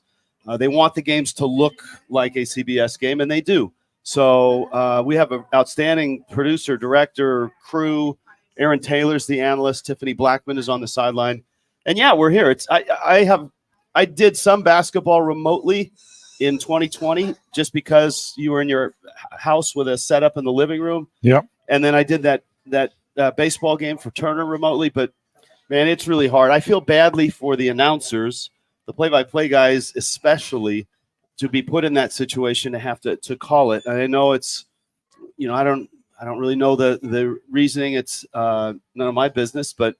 They want the games to look like a CBS game, and they do. So we have an outstanding producer, director, crew. Aaron Taylor's the analyst. Tiffany Blackman is on the sideline. And, yeah, we're here. I did some basketball remotely in 2020 just because you were in your house with a setup in the living room. Yep. And then I did that baseball game for Turner remotely, but man, it's really hard. I feel badly for the announcers, the play-by-play guys, especially to be put in that situation to have to call it. And I know it's, I don't really know the reasoning. It's none of my business, but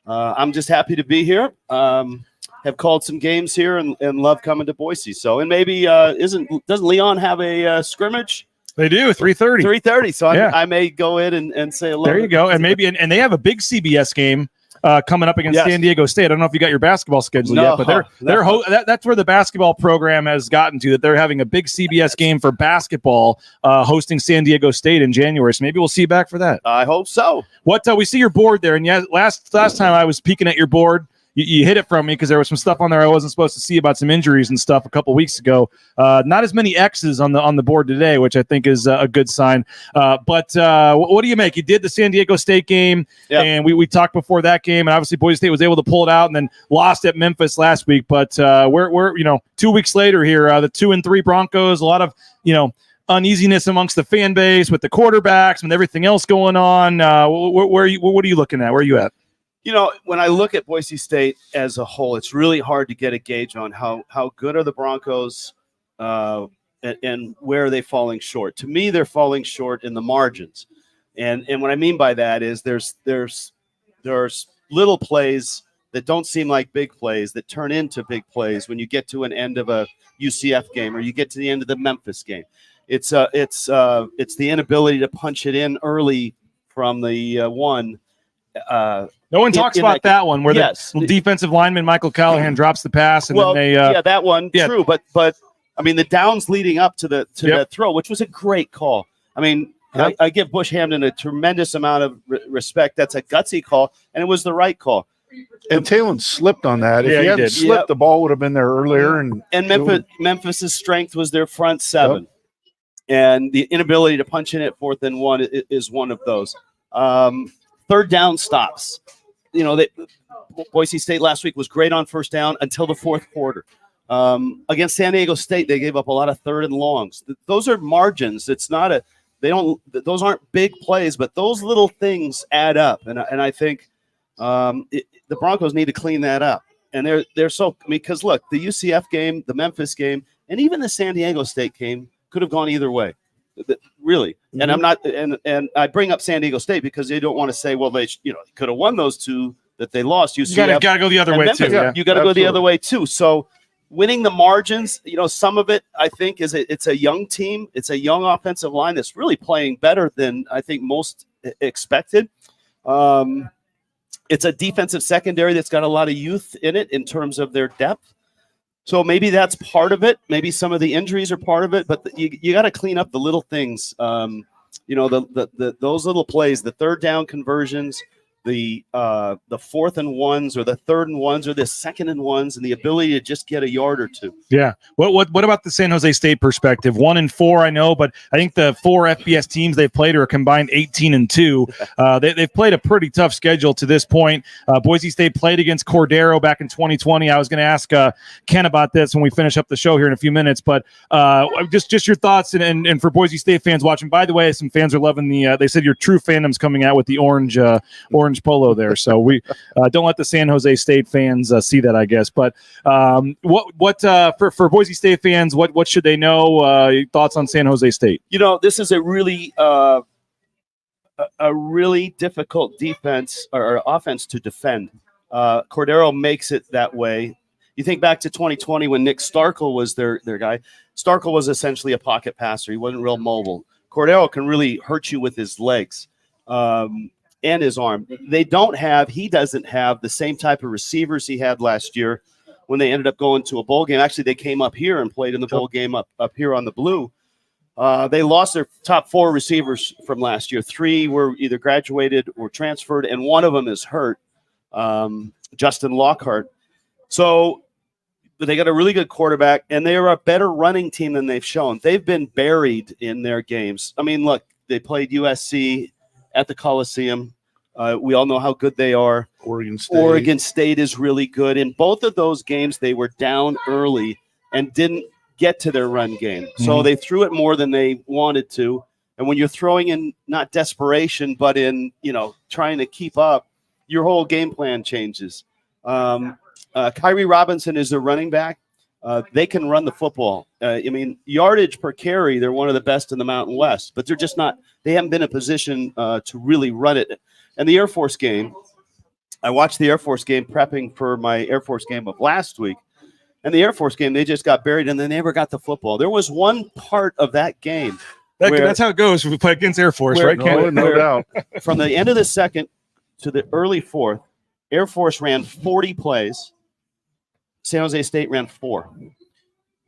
I'm just happy to be here. Have called some games here and love coming to Boise. So, and maybe doesn't Leon have a scrimmage? They do, 3:30. 3:30. So I may go in and say hello. There you go. And maybe and they have a big CBS game coming up against Yes. San Diego State. I don't know if you got your basketball schedule No, yet, but that's where the basketball program has gotten to, that they're having a big CBS game for basketball hosting San Diego State in January. So maybe we'll see you back for that. I hope so. What we see your board there, and yeah, last time I was peeking at your board, you hid it from me because there was some stuff on there I wasn't supposed to see about some injuries and stuff a couple weeks ago. Not as many X's on the board today, which I think is a good sign. But what do you make? You did the San Diego State game, and we talked before that game, and obviously Boise State was able to pull it out and then lost at Memphis last week. But we're 2 weeks later here, the 2-3 Broncos, a lot of uneasiness amongst the fan base with the quarterbacks and everything else going on. What are you looking at? Where are you at? When I look at Boise State as a whole, it's really hard to get a gauge on how good are the Broncos and where are they falling short. To me, they're falling short in the margins. And what I mean by that is there's little plays that don't seem like big plays that turn into big plays when you get to an end of a UCF game or you get to the end of the Memphis game. It's the inability to punch it in early from the one. No one talks about that one where the defensive lineman Michael Callahan drops the pass and then they that one true, but I mean the downs leading up to that throw, which was a great call. I mean, I give Bush Hamden a tremendous amount of respect. That's a gutsy call, and it was the right call. And Talon slipped on that. If he hadn't slipped, the ball would have been there earlier. And Memphis's strength was their front seven, and the inability to punch in at 4th and 1 is one of those. Third down stops. Boise State last week was great on first down until the fourth quarter. Against San Diego State, they gave up a lot of 3rd and longs. Those are margins. It's not those aren't big plays, but those little things add up. And I think the Broncos need to clean that up. And because look, the UCF game, the Memphis game, and even the San Diego State game could have gone either way. Really. Mm-hmm. And I'm not, and I bring up San Diego State because they don't want to say, well, they could have won those two that they lost. You got to go the other way Memphis, too. You got to go the other way too. So winning the margins, some of it I think it's a young team. It's a young offensive line that's really playing better than I think most expected. It's a defensive secondary that's got a lot of youth in it in terms of their depth. So maybe that's part of it. Maybe some of the injuries are part of it, but you got to clean up the little things. Those little plays, the third down conversions, the 4th and 1s or the 3rd and 1s or the 2nd and 1s, and the ability to just get a yard or two. Yeah. What about the San Jose State perspective? 1-4, I know, but I think the 4 FBS teams they've played are a combined 18-2. They've played a pretty tough schedule to this point. Boise State played against Cordero back in 2020. I was going to ask Ken about this when we finish up the show here in a few minutes, but just your thoughts and for Boise State fans watching. By the way, some fans are loving they said your true fandom's coming out with the orange polo there, so we don't let the San Jose State fans see that, I guess. But for Boise State fans, what should they know? Thoughts on San Jose State? This is a really difficult defense or offense to defend. Cordero makes it that way. You think back to 2020 when Nick Starkel was their guy. Starkel was essentially a pocket passer. He wasn't real mobile. Cordero can really hurt you with his legs. And his arm. He doesn't have the same type of receivers he had last year when they ended up going to a bowl game. Actually, they came up here and played in the bowl game up here on the blue. They lost their top 4 receivers from last year. 3 were either graduated or transferred, and one of them is hurt, Justin Lockhart. So they got a really good quarterback, and they are a better running team than they've shown. They've been buried in their games. I mean, look, they played USC at the Coliseum. We all know how good they are. Oregon State is really good. In both of those games, they were down early and didn't get to their run game. So they threw it more than they wanted to. And when you're throwing in not desperation, but in, trying to keep up, your whole game plan changes. Kyrie Robinson is their running back. They can run the football. Yardage per carry, they're one of the best in the Mountain West, but they're just not. They haven't been in a position to really run it. And the Air Force game, I watched the Air Force game prepping for my Air Force game of last week. And the Air Force game, they just got buried and they never got the football. There was one part of that game. That's how it goes when we play against Air Force, right? No doubt. From the end of the second to the early fourth, Air Force ran 40 plays. San Jose State ran 4.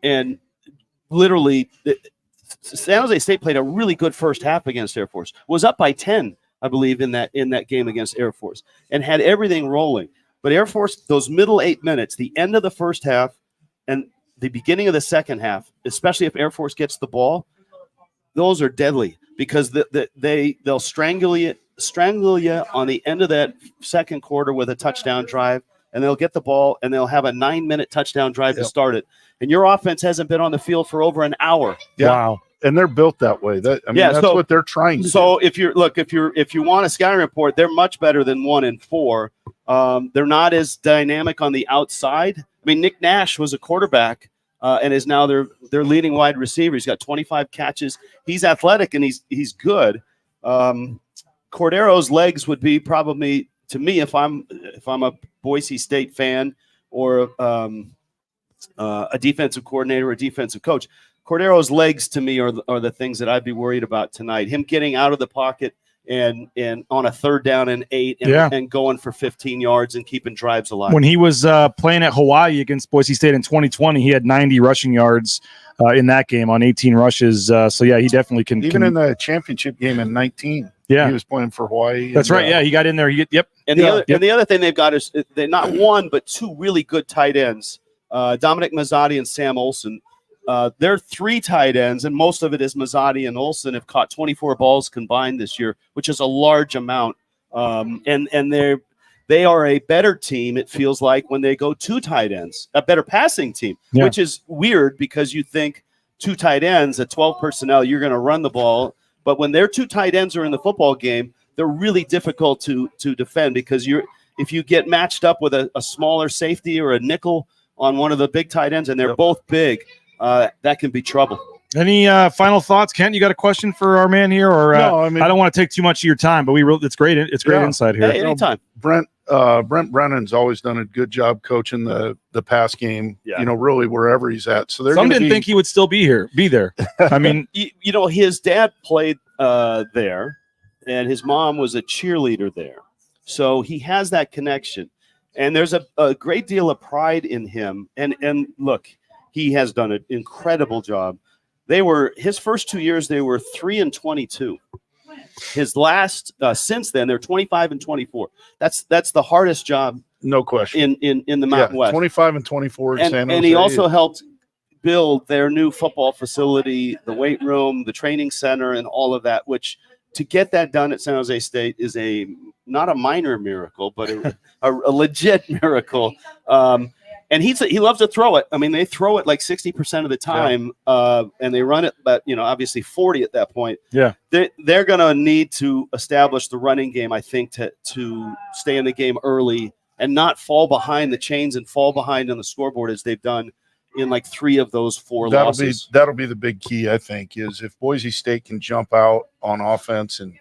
And literally, San Jose State played a really good first half against Air Force. Was up by 10, I believe, in that game against Air Force, and had everything rolling. But Air Force, those middle 8 minutes, the end of the first half and the beginning of the second half, especially if Air Force gets the ball, those are deadly because they'll strangle you on the end of that second quarter with a touchdown drive, and they'll get the ball and they'll have a 9-minute touchdown drive to start it. And your offense hasn't been on the field for over an hour. Yeah. Wow. And they're built that way. That's what they're trying to do. So if you want a scouting report, they're much better than 1-4. They're not as dynamic on the outside. I mean, Nick Nash was a quarterback and is now their leading wide receiver. He's got 25 catches. He's athletic and he's good. Cordero's legs would be probably, to me, if I'm a Boise State fan or a defensive coordinator or a defensive coach, Cordero's legs to me are the things that I'd be worried about tonight. Him getting out of the pocket and on a 3rd down and 8 and going for 15 yards and keeping drives alive. When he was playing at Hawaii against Boise State in 2020, he had 90 rushing yards in that game on 18 rushes. So yeah, he definitely can. Even in the championship game in 19, he was playing for Hawaii. That's right. Yeah, he got in there. Yep. And the other thing they've got is they're not one but 2 really good tight ends, Dominic Mazzotti and Sam Olson. They're 3 tight ends, and most of it is Mazzotti and Olson have caught 24 balls combined this year, which is a large amount. And they are a better team, it feels like, when they go 2 tight ends, a better passing team, which is weird because you think 2 tight ends at 12 personnel, you're going to run the ball. But when their 2 tight ends are in the football game, they're really difficult to defend because if you get matched up with a smaller safety or a nickel on one of the big tight ends, and they're both big, that can be trouble. Any final thoughts, Kent? You got a question for our man here, or no? I mean, I don't want to take too much of your time, but it's great. It's great insight here. Hey, anytime. Brent Brennan's always done a good job coaching the pass game. Yeah. Really wherever he's at. So some didn't think he would still be there. I mean, his dad played there, and his mom was a cheerleader there, so he has that connection, and there's a great deal of pride in him. And look. He has done an incredible job. His first 2 years, they were 3-22. His last, since then, they're 25-24. That's the hardest job, no question, in the Mountain West. 25-24 in San Jose. And he also helped build their new football facility, the weight room, the training center, and all of that. Which to get that done at San Jose State is not a minor miracle, but a legit miracle. And he loves to throw it. I mean, they throw it like 60% of the time, and they run it, but obviously 40 at that point. Yeah, they're going to need to establish the running game, I think, to stay in the game early and not fall behind the chains and fall behind on the scoreboard as they've done in like 3 of those 4 losses. That'll be the big key, I think, is if Boise State can jump out on offense and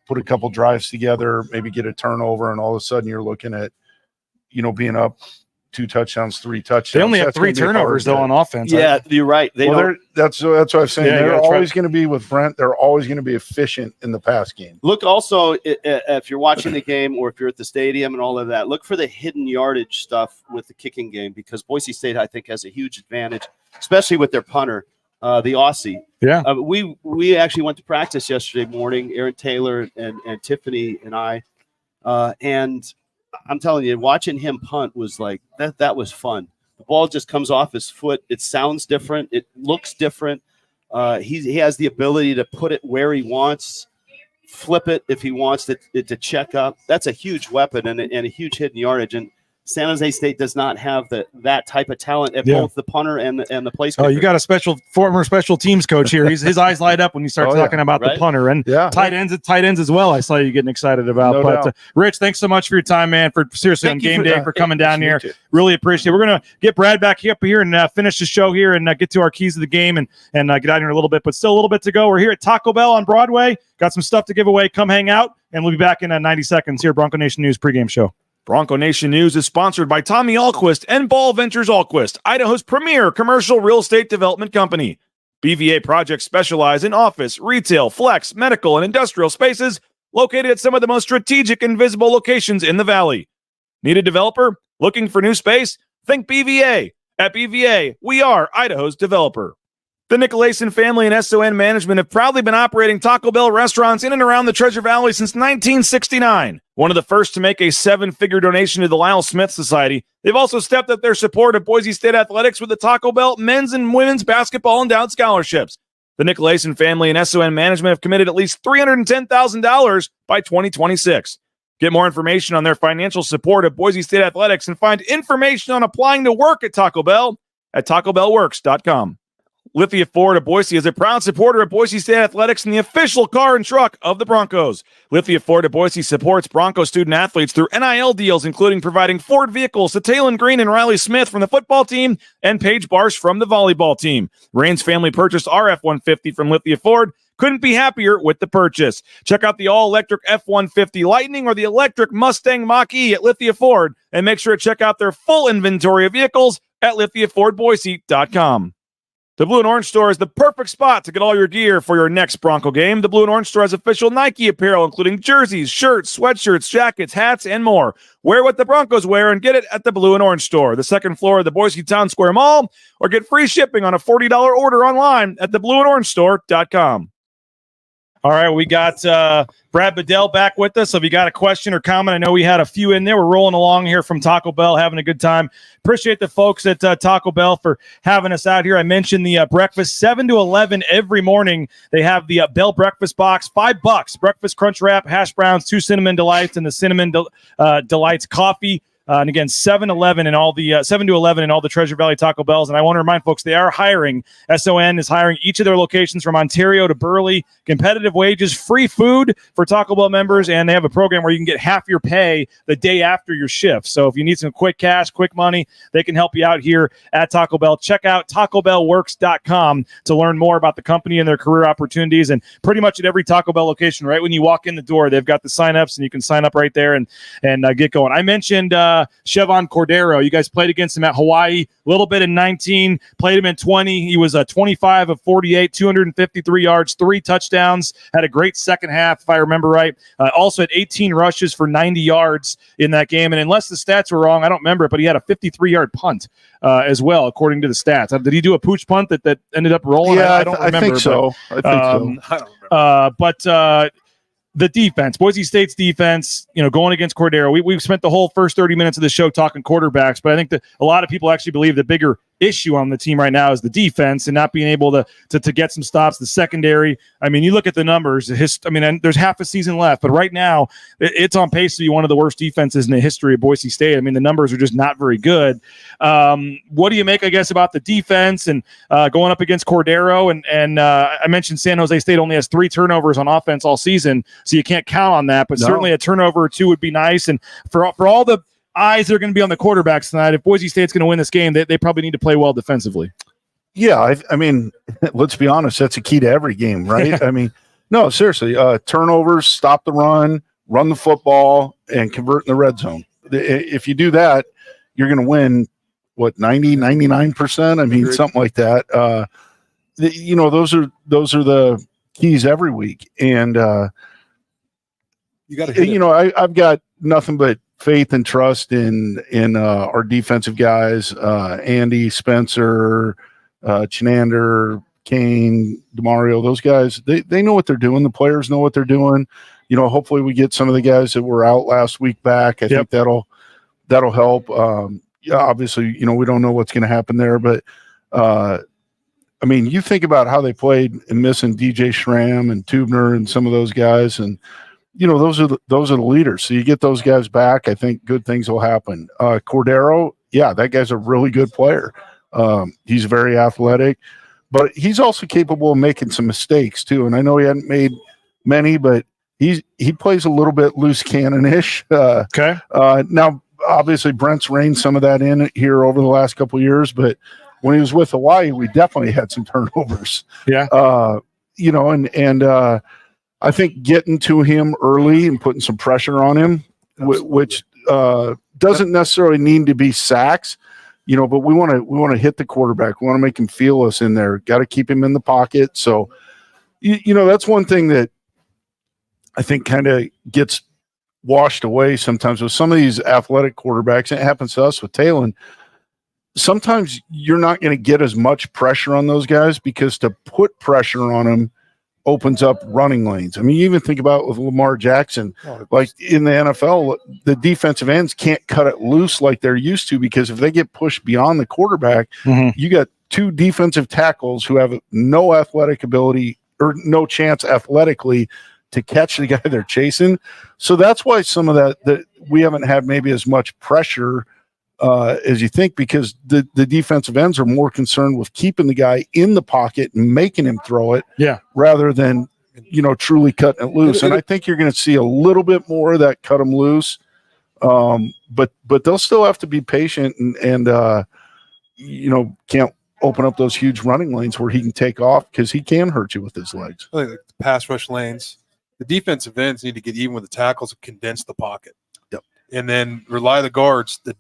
put a couple drives together, maybe get a turnover, and all of a sudden you're looking at, being up 2 touchdowns, 3 touchdowns. They only have 3 turnovers though on offense. Yeah, you're right. That's what I'm saying. They're always going to be with Brent. They're always going to be efficient in the pass game. Look also, if you're watching the game or if you're at the stadium and all of that, look for the hidden yardage stuff with the kicking game because Boise State, I think, has a huge advantage, especially with their punter, the Aussie. Yeah. We actually went to practice yesterday morning, Aaron Taylor and Tiffany and I, and I'm telling you, watching him punt was like that was fun. The ball just comes off his foot. It sounds different. It looks different. He has the ability to put it where he wants, flip it if he wants it to check up. That's a huge weapon and a huge hidden yardage. And San Jose State does not have that type of talent at both the punter and the place kicker. Oh, you got a former special teams coach here. His eyes light up when you start talking about the punter and tight ends as well. I saw you getting excited about. Rich, thanks so much for your time, man. For seriously on game day for coming down here. Really appreciate it. We're gonna get Brad back up here and finish the show here and get to our keys of the game and get out here in a little bit, but still a little bit to go. We're here at Taco Bell on Broadway. Got some stuff to give away. Come hang out, and we'll be back in 90 seconds here. Bronco Nation News pregame show. Bronco Nation News is sponsored by Tommy Alquist and Ball Ventures Alquist, Idaho's premier commercial real estate development company. BVA projects specialize in office, retail, flex, medical, and industrial spaces located at some of the most strategic and visible locations in the valley. Need a developer? Looking for new space? Think BVA. At BVA, we are Idaho's developer. The Nicolason family and SON Management have proudly been operating Taco Bell restaurants in and around the Treasure Valley since 1969. One of the first to make a 7-figure donation to the Lyle Smith Society, they've also stepped up their support of Boise State athletics with the Taco Bell men's and women's basketball endowed scholarships. The Nicolason family and SON Management have committed at least $310,000 by 2026. Get more information on their financial support of Boise State athletics and find information on applying to work at Taco Bell at TacoBellWorks.com. Lithia Ford of Boise is a proud supporter of Boise State athletics and the official car and truck of the Broncos. Lithia Ford of Boise supports Bronco student athletes through NIL deals, including providing Ford vehicles to Taylon Green and Riley Smith from the football team and Paige Barsh from the volleyball team. Rain's family purchased our F-150 from Lithia Ford. Couldn't be happier with the purchase. Check out the all-electric F-150 Lightning or the electric Mustang Mach-E at Lithia Ford, and make sure to check out their full inventory of vehicles at LithiaFordBoise.com. The Blue and Orange Store is the perfect spot to get all your gear for your next Bronco game. The Blue and Orange Store has official Nike apparel, including jerseys, shirts, sweatshirts, jackets, hats, and more. Wear what the Broncos wear and get it at the Blue and Orange Store, the second floor of the Boise Town Square Mall, or get free shipping on a $40 order online at theblueandorangestore.com. All right, we got Brad Bedell back with us. So if you got a question or comment, I know we had a few in there. We're rolling along here from Taco Bell, having a good time. Appreciate the folks at Taco Bell for having us out here. I mentioned the breakfast, 7 to 11 every morning. They have the Bell breakfast box, $5. Breakfast crunch wrap, hash browns, 2 cinnamon delights, and the cinnamon delights coffee. And again, 7-11 and all the 7 to 11 and all the Treasure Valley Taco Bells. And I want to remind folks, they are hiring. SON is hiring each of their locations from Ontario to Burley. Competitive wages, free food for Taco Bell members, and they have a program where you can get half your pay the day after your shift. So if you need some quick cash, quick money, they can help you out here at Taco Bell. Check out TacoBellWorks.com to learn more about the company and their career opportunities. And pretty much at every Taco Bell location, right when you walk in the door, they've got the sign-ups, and you can sign up right there and get going. I mentioned Chevon Cordero. You guys played against him at Hawaii, a little bit in 19, played him in 20. He was 25 of 48, 253 yards, 3 touchdowns, had a great second half, if I remember right. Also had 18 rushes for 90 yards in that game. And unless the stats were wrong, I don't remember it, but he had a 53-yard punt as well, according to the stats. Did he do a pooch punt that ended up rolling? Yeah, I don't remember. I think so. I don't remember. But the defense, Boise State's defense, going against Cordero. We've spent the whole first 30 minutes of the show talking quarterbacks, but I think that a lot of people actually believe the bigger issue on the team right now is the defense and not being able to get some stops. The secondary, I mean, you look at the numbers. And there's half a season left, but right now it's on pace to be one of the worst defenses in the history of Boise State. I mean, the numbers are just not very good. What do you make, I guess, about the defense and going up against Cordero? And I mentioned San Jose State only has 3 turnovers on offense all season, so you can't count on that. But certainly a turnover or 2 would be nice. And for all the eyes are going to be on the quarterbacks tonight, if Boise State's going to win this game, they probably need to play well defensively. Yeah, I mean, let's be honest, that's a key to every game, right? I mean, no, seriously, turnovers, stop the run the football, and convert in the red zone. If you do that, you're going to win, 99%? I mean, something like that. Those are the keys every week. And, you got to I've got nothing but faith and trust in our defensive guys, Andy, Spencer, Chenander, Kane, DeMario. Those guys, they know what they're doing. The players know what they're doing. Hopefully we get some of the guys that were out last week back. I think that'll help. Obviously, we don't know what's going to happen there, but I mean, you think about how they played and missing DJ Schramm and Tubner and some of those guys, and those are the leaders. So you get those guys back, I think good things will happen. Cordero, yeah, that guy's a really good player. He's very athletic, but he's also capable of making some mistakes too. And I know he hadn't made many, but he plays a little bit loose cannon-ish. Okay. Now, obviously, Brent's reined some of that in here over the last couple of years, but when he was with Hawaii, we definitely had some turnovers. Yeah. I think getting to him early and putting some pressure on him, which doesn't necessarily need to be sacks, but we want to hit the quarterback. We want to make him feel us in there. Got to keep him in the pocket. So, that's one thing that I think kind of gets washed away sometimes with some of these athletic quarterbacks. And it happens to us with Talon. Sometimes you're not going to get as much pressure on those guys because to put pressure on them opens up running lanes. I mean, you even think about with Lamar Jackson, like in the NFL, the defensive ends can't cut it loose like they're used to, because if they get pushed beyond the quarterback, you got two defensive tackles who have no athletic ability or no chance athletically to catch the guy they're chasing. So that's why some of that we haven't had maybe as much pressure as you think, because the defensive ends are more concerned with keeping the guy in the pocket and making him throw it, rather than truly cutting it loose. And I think you're going to see a little bit more of that cut them loose, but they'll still have to be patient and can't open up those huge running lanes where he can take off, because he can hurt you with his legs. I think the pass rush lanes, the defensive ends need to get even with the tackles and condense the pocket. Yep. And then rely on the guards. The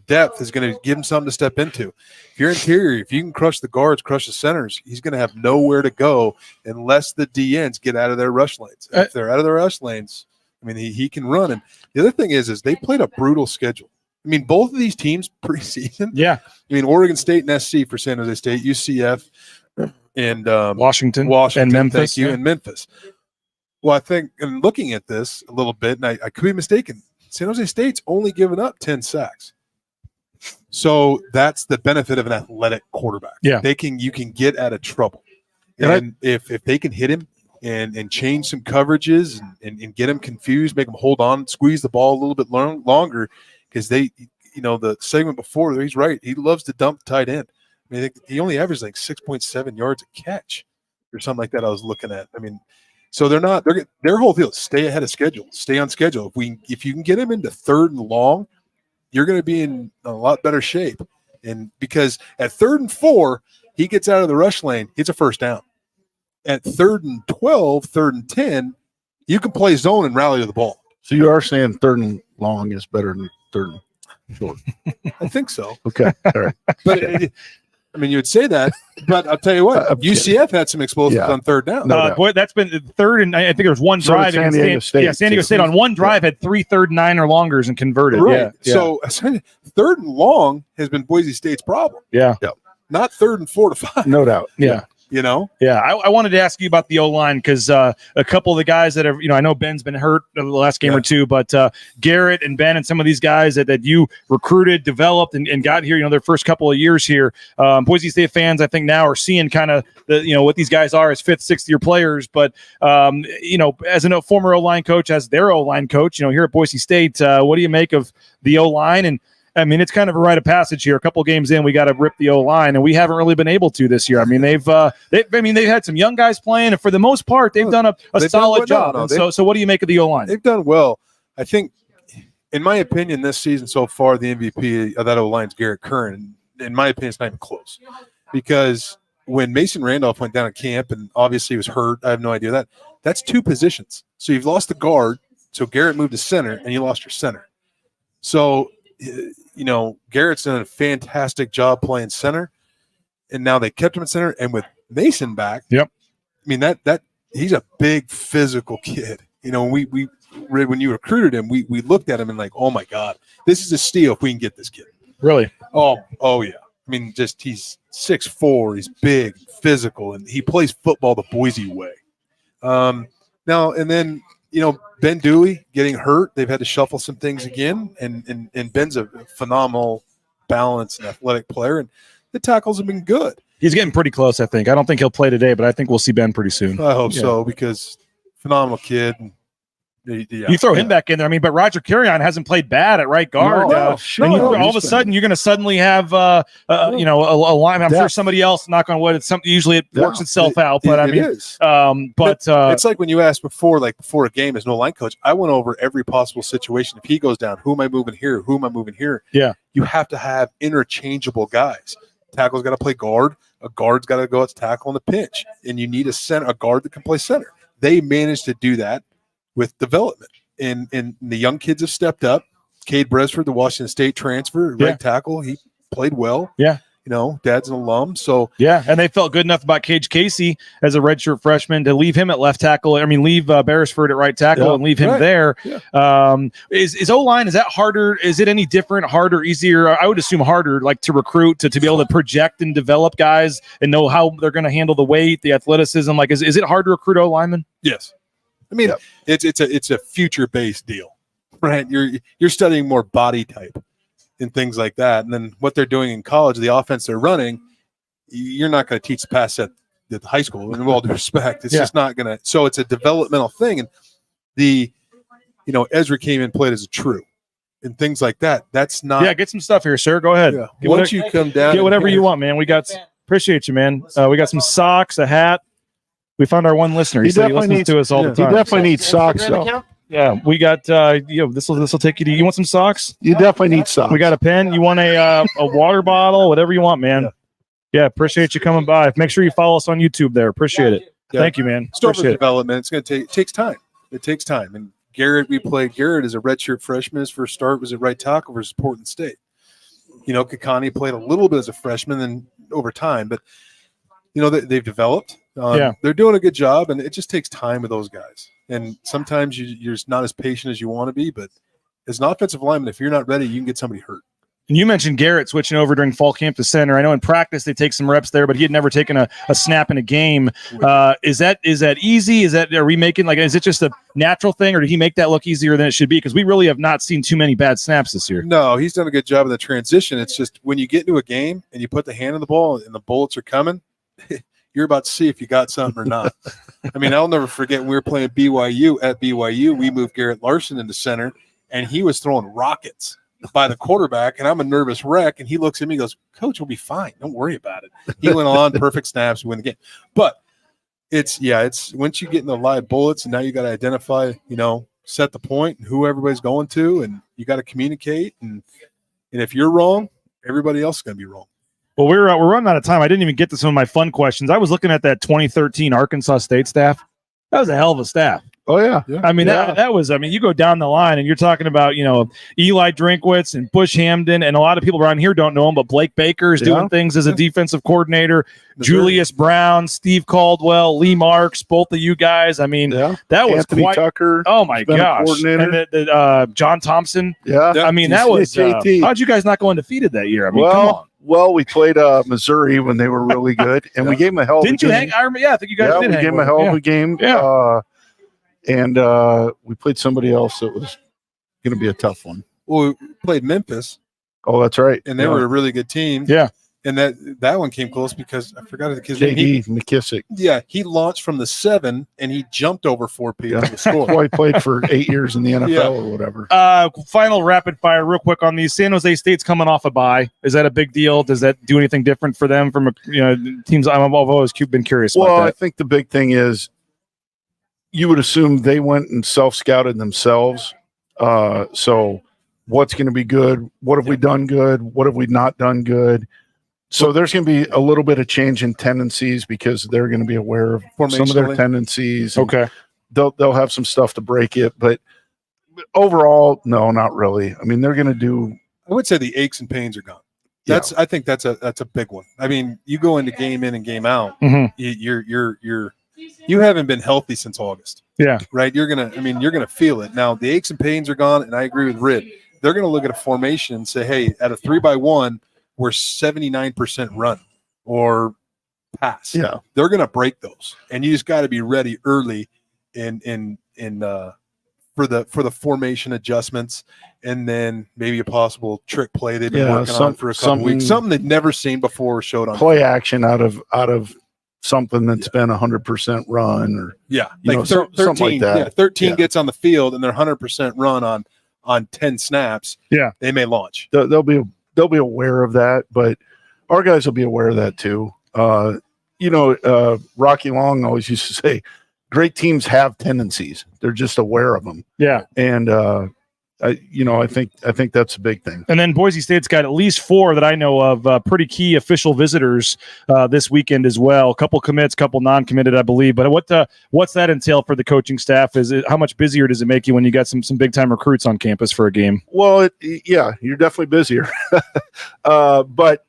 depth is going to give him something to step into. If you're interior, if you can crush the guards, crush the centers, he's going to have nowhere to go unless the DNs get out of their rush lanes. If they're out of their rush lanes, I mean, he can run. And the other thing is they played a brutal schedule. I mean, both of these teams preseason. Yeah. I mean, Oregon State and SC for San Jose State, UCF, and Washington, and Memphis. Thank you, and Memphis. Well, I think, and looking at this a little bit, and I could be mistaken, San Jose State's only given up 10 sacks. So that's the benefit of an athletic quarterback. Yeah. You can get out of trouble. And if they can hit him and change some coverages and get him confused, make him hold on, squeeze the ball a little bit longer, because the segment before, he's right. He loves to dump the tight end. I mean, he only averaged like 6.7 yards a catch or something like that I was looking at. I mean, so their whole deal is stay ahead of schedule, stay on schedule. If you can get him into 3rd and long, you're going to be in a lot better shape. And because at 3rd and 4, he gets out of the rush lane, it's a first down. At 3rd and 12, 3rd and 10, you can play zone and rally to the ball. So you are saying 3rd and long is better than 3rd and short? I think so. Okay. All right. But you would say that, but I'll tell you what, UCF had some explosives on 3rd down. Boy, that's been 3rd, and I think there was one drive. San Diego State. Yeah, San Diego State on one drive had 3 3rd and 9 or longers and converted. Right. Yeah. So 3rd and long has been Boise State's problem. Yeah. Not 3rd and 4 to 5. No doubt. Yeah. Yeah, I wanted to ask you about the O-line, because a couple of the guys that have, I know Ben's been hurt the last game or two, but Garrett and Ben and some of these guys that you recruited, developed, and got here, their first couple of years here. Boise State fans, I think, now are seeing kind of what these guys are as 5th, 6th year players. But as a former O-line coach, as their O-line coach, here at Boise State, what do you make of the O-line? And I mean, it's kind of a rite of passage here. A couple games in, we got to rip the O-line, and we haven't really been able to this year. I mean, they've had some young guys playing, and for the most part, they've done a solid job. So what do you make of the O-line? They've done well. I think, in my opinion, this season so far, the MVP of that O-line is Garrett Curran. In my opinion, it's not even close, because when Mason Randolph went down at camp, and obviously he was hurt, I have no idea that's 2 positions. So you've lost the guard. So Garrett moved to center, and you lost your center. So Garrett's done a fantastic job playing center, and now they kept him at center. And with Mason back, I mean that he's a big physical kid. When you recruited him, we looked at him and like, oh my God, this is a steal if we can get this kid. Really? Oh yeah. I mean, just he's 6'4", he's big, physical, and he plays football the Boise way. Now and then. Ben Dewey getting hurt. They've had to shuffle some things again, and Ben's a phenomenal, balanced, and athletic player, and the tackles have been good. He's getting pretty close, I think. I don't think he'll play today, but I think we'll see Ben pretty soon. I hope so, because phenomenal kid. You throw him back in there. I mean, but Roger Carrion hasn't played bad at right guard. All of a sudden, you're going to suddenly have a line. I'm sure somebody else, knock on wood, usually it works itself out. But it's like when you asked before a game as no line coach, I went over every possible situation. If he goes down, who am I moving here? Who am I moving here? Yeah. You have to have interchangeable guys. Tackle's got to play guard. A guard's got to go at tackle on the pinch. And you need a guard that can play center. They managed to do that with development, and the young kids have stepped up. Cade Bresford, the Washington State transfer, right tackle, he played well. Yeah, Dad's an alum. So yeah, and they felt good enough about Cage Casey as a redshirt freshman to leave him at left tackle. Leave Beresford at right tackle and leave him there. Yeah. Is O-line, is that harder? Is it any different, harder, easier? I would assume harder, like to recruit, to be able to project and develop guys and know how they're going to handle the weight, the athleticism. Like, is it hard to recruit O-linemen? Yes. I mean, it's a future-based deal, right? You're studying more body type and things like that. And then what they're doing in college, the offense they're running, you're not going to teach the pass set at the high school, and with all due respect. It's just not going to. So it's a developmental thing. And Ezra came and played as a true and things like that. That's not. Yeah, get some stuff here, sir. Go ahead. Yeah. Once you come down. Get whatever you want, man. Appreciate you, man. We got some socks, a hat. We found our one listener. He said he listens to us all the time. You definitely need socks, though. Yeah, we got this will take you to. You want some socks? You definitely need socks. We got a pen. You want a water bottle? Whatever you want, man. Yeah, appreciate you coming by. Make sure you follow us on YouTube there. Appreciate it. Yeah. Thank you, man. Start with development. It's going to takes time. It takes time. And Garrett as a redshirt freshman. His first start was at right tackle versus Portland State. Kakani played a little bit as a freshman, then over time, but they've developed. They're doing a good job, and it just takes time with those guys. And sometimes you're just not as patient as you want to be, but as an offensive lineman, if you're not ready, you can get somebody hurt. And you mentioned Garrett switching over during fall camp to center. I know in practice they take some reps there, but he had never taken a snap in a game. Is that easy? Is it just a natural thing, or did he make that look easier than it should be? Because we really have not seen too many bad snaps this year. No, he's done a good job of the transition. It's just when you get into a game and you put the hand on the ball and the bullets are coming, you're about to see if you got something or not. I mean, I'll never forget when we were playing BYU at BYU, we moved Garrett Larson into center, and he was throwing rockets by the quarterback, and I'm a nervous wreck, and he looks at me and goes, Coach, we'll be fine. Don't worry about it. He went on, perfect snaps, win the game. But it's once you get in the live bullets, and now you got to identify, set the point, and who everybody's going to, and you got to communicate, and if you're wrong, everybody else is going to be wrong. Well, we're running out of time. I didn't even get to some of my fun questions. I was looking at that 2013 Arkansas State staff. That was a hell of a staff. Oh, yeah. I mean, that was, you go down the line and you're talking about, Eli Drinkwitz and Bush Hamden, and a lot of people around here don't know him, but Blake Baker is doing things as a defensive coordinator. Julius Brown, Steve Caldwell, Lee Marks, both of you guys. I mean, that was Anthony Tucker. Oh, my gosh. And the John Thompson. Yeah. I mean, that was how'd you guys not go undefeated that year? I mean, come on. Well, we played Missouri when they were really good, and we gave them a hell of a game. Didn't you hang? I remember, I think you guys did. We gave them a hell of a game. Yeah. And we played somebody else that was going to be a tough one. Well, we played Memphis. Oh, that's right. And they were a really good team. Yeah. And that one came close because I forgot the kid's name. J.D. McKissick. Yeah, he launched from the 7 and he jumped over 4 people to score. Well, he played for 8 years in the NFL or whatever. Final rapid fire, real quick on these. San Jose State's coming off a bye. Is that a big deal? Does that do anything different for them from teams? I've always been curious about that. Well, I think the big thing is you would assume they went and self-scouted themselves. So what's going to be good? What have we done good? What have we not done good? So there's going to be a little bit of change in tendencies because they're going to be aware of some of their tendencies. Okay. They'll have some stuff to break it, but overall, no, not really. I mean, they're going to do. I would say the aches and pains are gone. I think that's a big one. I mean, you go into game in and game out. Mm-hmm. You haven't been healthy since August. Yeah. Right. You're gonna feel it. Now the aches and pains are gone, and I agree with Rid. They're gonna look at a formation and say, hey, at a 3-by-1, we're 79% run or pass. Yeah. They're gonna break those, and you just got to be ready early in for the formation adjustments, and then maybe a possible trick play they've been working on for a couple weeks, something they'd never seen before, showed on play action out of something that's been 100% run, or like 13 like that. Yeah, 13 gets on the field and they're 100% run on 10 snaps. Yeah, they may launch. They'll be aware of that, but our guys will be aware of that too. Rocky Long always used to say, great teams have tendencies. They're just aware of them. Yeah. And, I think that's a big thing. And then Boise State's got at least 4 that I know of pretty key official visitors this weekend as well. A couple commits, couple non-committed, I believe. But what's that entail for the coaching staff? How much busier does it make you when you got some big-time recruits on campus for a game? Well, you're definitely busier. But,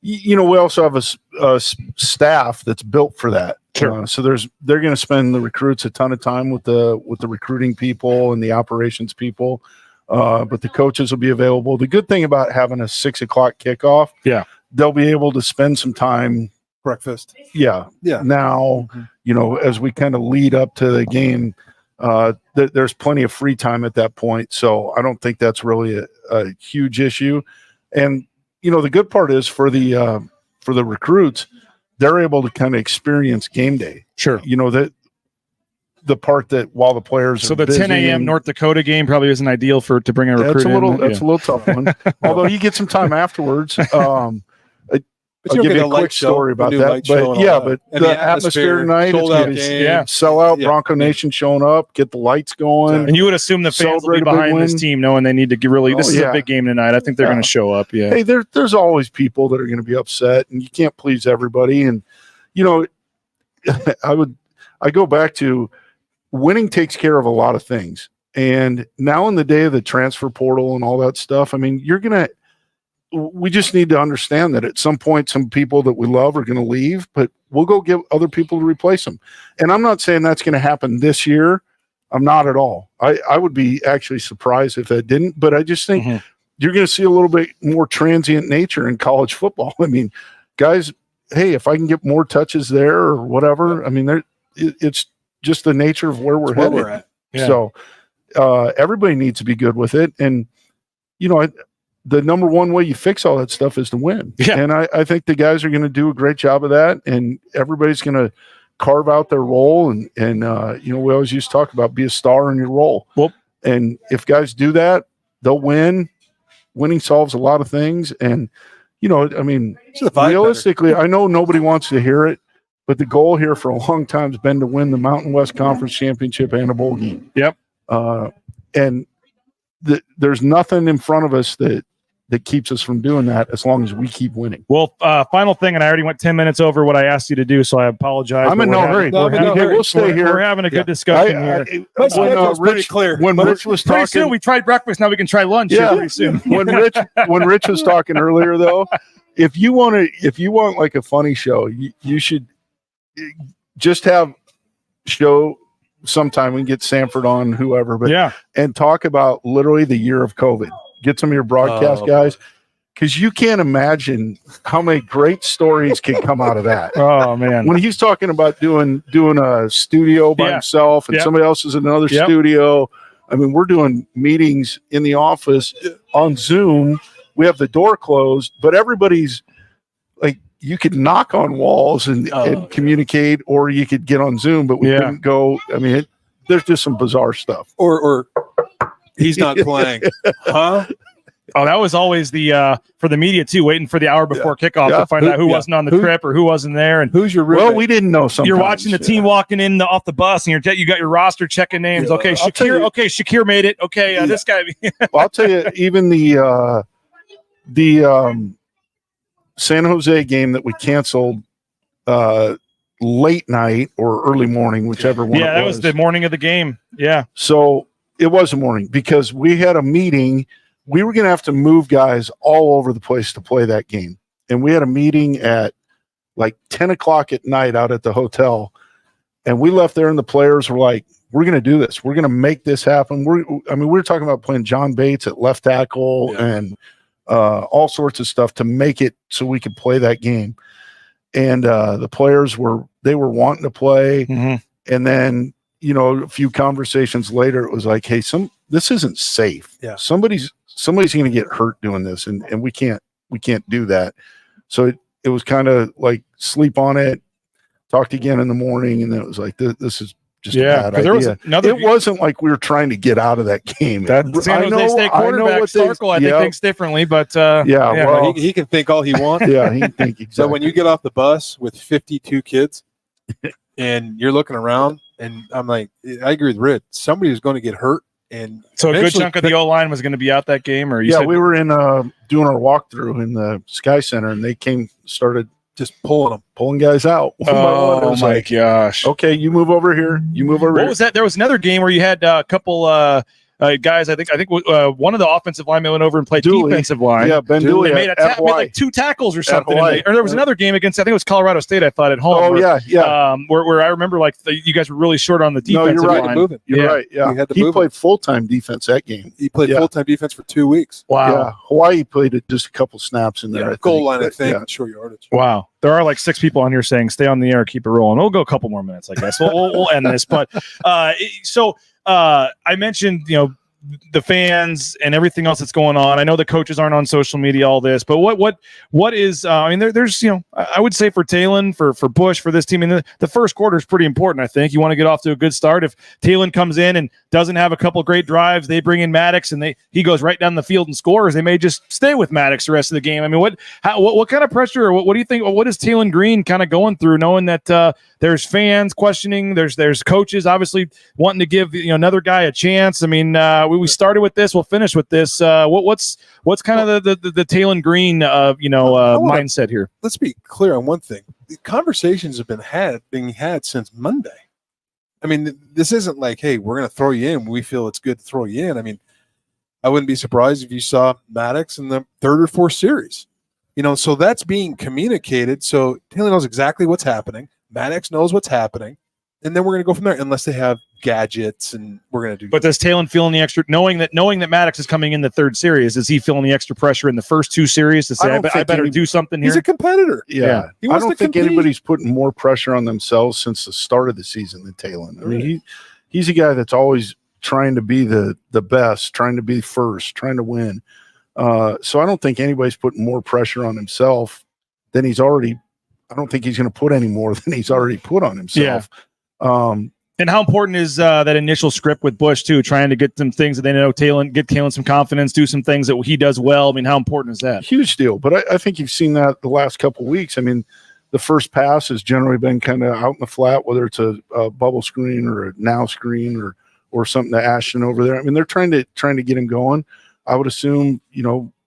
we also have a staff that's built for that. Sure. So they're going to spend the recruits a ton of time with the recruiting people and the operations people, but the coaches will be available. The good thing about having a 6 o'clock kickoff, they'll be able to spend some time. Breakfast. Yeah. Now, as we kind of lead up to the game, there's plenty of free time at that point. So I don't think that's really a huge issue. And, the good part is for the recruits, they're able to kind of experience game day. Sure. That the part that while the players so are the 10 a.m. North Dakota game probably isn't ideal to bring a recruit in. That's a little tough one. Although you get some time afterwards. But I'll give you a quick story about that. But the atmosphere tonight, sell out, Bronco Nation showing up, get the lights going. And you would assume the fans will be behind this team knowing they need to get this is a big game tonight. I think they're going to show up. Yeah. Hey, there's always people that are going to be upset, and you can't please everybody. And, I go back to winning takes care of a lot of things. And now in the day of the transfer portal and all that stuff, I mean, we just need to understand that at some point, some people that we love are going to leave, but we'll go get other people to replace them. And I'm not saying that's going to happen this year. I'm not at all. I would be actually surprised if that didn't, but I just think you're going to see a little bit more transient nature in college football. I mean, guys, hey, if I can get more touches there or whatever, I mean, it's just the nature of where we're headed. At. Yeah. So everybody needs to be good with it. And, the number one way you fix all that stuff is to win. Yeah. And I think the guys are going to do a great job of that, and everybody's going to carve out their role. And we always used to talk about be a star in your role. Well, and if guys do that, they'll win. Winning solves a lot of things. And, realistically, I know nobody wants to hear it, but the goal here for a long time has been to win the Mountain West Conference Championship and a bowl game. Yep. And there's nothing in front of us that keeps us from doing that as long as we keep winning. Well, final thing, and I already went 10 minutes over what I asked you to do, so I apologize. I'm in no hurry. We'll stay here. We're having a good discussion here. When Rich was pretty talking, soon we tried breakfast. Now we can try lunch. Yeah. Pretty soon. when Rich was talking earlier, though, if you want like a funny show, you should just have show sometime. We can get Sanford on, whoever, and talk about literally the year of COVID. Get some of your broadcast guys, because you can't imagine how many great stories can come out of that. Oh man, when he's talking about doing a studio by himself and somebody else is in another studio. I mean, we're doing meetings in the office on Zoom. We have the door closed, but everybody's like, you could knock on walls and communicate, or you could get on Zoom, but we couldn't go. I mean, there's just some bizarre stuff. Or he's not playing. Huh? Oh, that was always the for the media too, waiting for the hour before kickoff to find out who wasn't on the trip or who wasn't there. And who's your roommate? Well, we didn't know. Sometimes you're watching the team walking in off the bus, and you got your roster checking names. Okay, Shakir. Okay, Shakir made it. Okay, this guy. Well, I'll tell you, even the San Jose game that we canceled late night or early morning, whichever one. Yeah, that was the morning of the game. Yeah. So it was a morning because we had a meeting. We were going to have to move guys all over the place to play that game. And we had a meeting at like 10 o'clock at night out at the hotel. And we left there and the players were like, we're going to do this. We're going to make this happen. We were talking about playing John Bates at left tackle and all sorts of stuff to make it so we could play that game. And the players were wanting to play. Mm-hmm. And then, a few conversations later, it was like, hey, this isn't safe. Yeah. Somebody's going to get hurt doing this, and we can't do that. So it was kind of like sleep on it, talked again in the morning, and then it was like, this is just a bad idea. It wasn't like we were trying to get out of that game. That San Jose State quarterback Starkle, I think, thinks differently, but well, he can think all he wants. Yeah, he can think exactly. So when you get off the bus with 52 kids and you're looking around, and I'm like, I agree with Rich. Somebody is going to get hurt. And so a good chunk of the O-line was going to be out that game, or we were in doing our walkthrough in the Sky Center, and they started just pulling guys out. Oh my gosh! Okay, you move over here. You move over. What was that? There was another game where you had a couple guys. I think one of the offensive linemen went over and played defensive line. Yeah, Ben Dooley made like 2 tackles or something. Or there was another game against, I think it was Colorado State, I thought, at home. Oh, yeah. Where I remember you guys were really short on the defensive line. You're right. Yeah. He played full-time defense that game. He played full-time defense for 2 weeks. Wow. Yeah. Hawaii played just a couple snaps in there. Goal line, I think. Short yardage. Wow. There are like 6 people on here saying stay on the air, keep it rolling. We'll go a couple more minutes, I guess. We'll end this. But I mentioned, the fans and everything else that's going on. I know the coaches aren't on social media, all this, but what is, there's, I would say for Talon, for Bush, for this team, the first quarter is pretty important. I think you want to get off to a good start. If Talon comes in and doesn't have a couple great drives, they bring in Maddox and he goes right down the field and scores. They may just stay with Maddox the rest of the game. I mean, what kind of pressure, or what do you think, what is Talon Green kind of going through, knowing that there's fans questioning, there's coaches obviously wanting to give another guy a chance. I mean, we started with this, we'll finish with this. What's kind of the Talon Green mindset here? Let's be clear on one thing. The conversations have being had since Monday. I mean, this isn't like, hey, we're going to throw you in. We feel it's good to throw you in. I mean, I wouldn't be surprised if you saw Maddox in the 3rd or 4th series. So that's being communicated. So Talon knows exactly what's happening. Maddox knows what's happening. And then we're going to go from there, unless they have gadgets, and we're going to do. But does Talon feel the extra, knowing that Maddox is coming in the 3rd series? Is he feeling the extra pressure in the first 2 series to say, I better do something here? He's a competitor. Yeah. I don't think anybody's putting more pressure on themselves since the start of the season than Talon. I mean, he's a guy that's always trying to be the best, trying to be first, trying to win. So I don't think anybody's putting more pressure on himself than he's already. I don't think he's going to put any more than he's already put on himself. Yeah. And how important is that initial script with Bush too, trying to get some things that they know get Talon some confidence, do some things that he does well? I mean, how important is that? Huge deal. But I think you've seen that the last couple of weeks. I mean, the first pass has generally been kind of out in the flat, whether it's a bubble screen or a now screen or something to Ashton over there. I mean, they're trying to get him going. I would assume,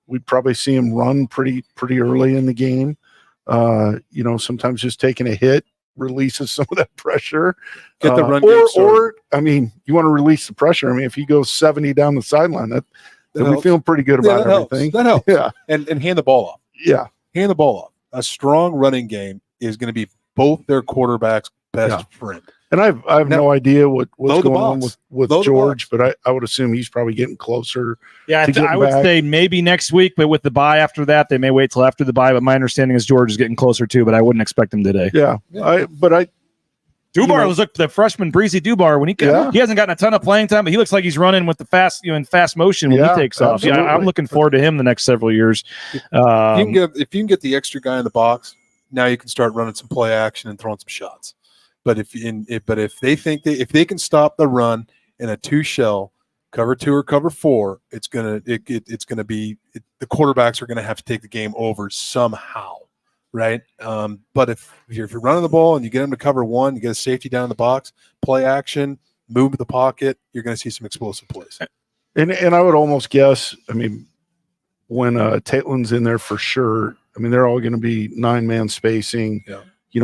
we'd probably see him run pretty early in the game. Sometimes just taking a hit releases some of that pressure. Get the run or I mean, you want to release the pressure. I mean, if he goes 70 down the sideline, then we're feeling pretty good about everything. That helps. Yeah. And hand the ball off. Yeah. Hand the ball off. A strong running game is going to be both their quarterbacks' best friend. And I have no idea what's going on with George, but I would assume he's probably getting closer. Yeah, I would say maybe next week, but with the bye after that, they may wait till after the bye. But my understanding is George is getting closer too, but I wouldn't expect him today. Yeah. Dubar look the freshman Breezy Dubar when he hasn't gotten a ton of playing time, but he looks like he's running with the fast in fast motion when he takes off. Yeah, I'm looking forward to him the next several years. If you can get the extra guy in the box, now you can start running some play action and throwing some shots. But if they think if they can stop the run in a 2 shell, cover 2 or cover 4, it's gonna be the quarterbacks are gonna have to take the game over somehow, right? But if you're running the ball and you get them to cover 1, you get a safety down in the box, play action, move to the pocket, you're gonna see some explosive plays. And I would almost guess, I mean, when Talon's in there for sure, I mean, they're all going to be 9-man spacing. Yeah.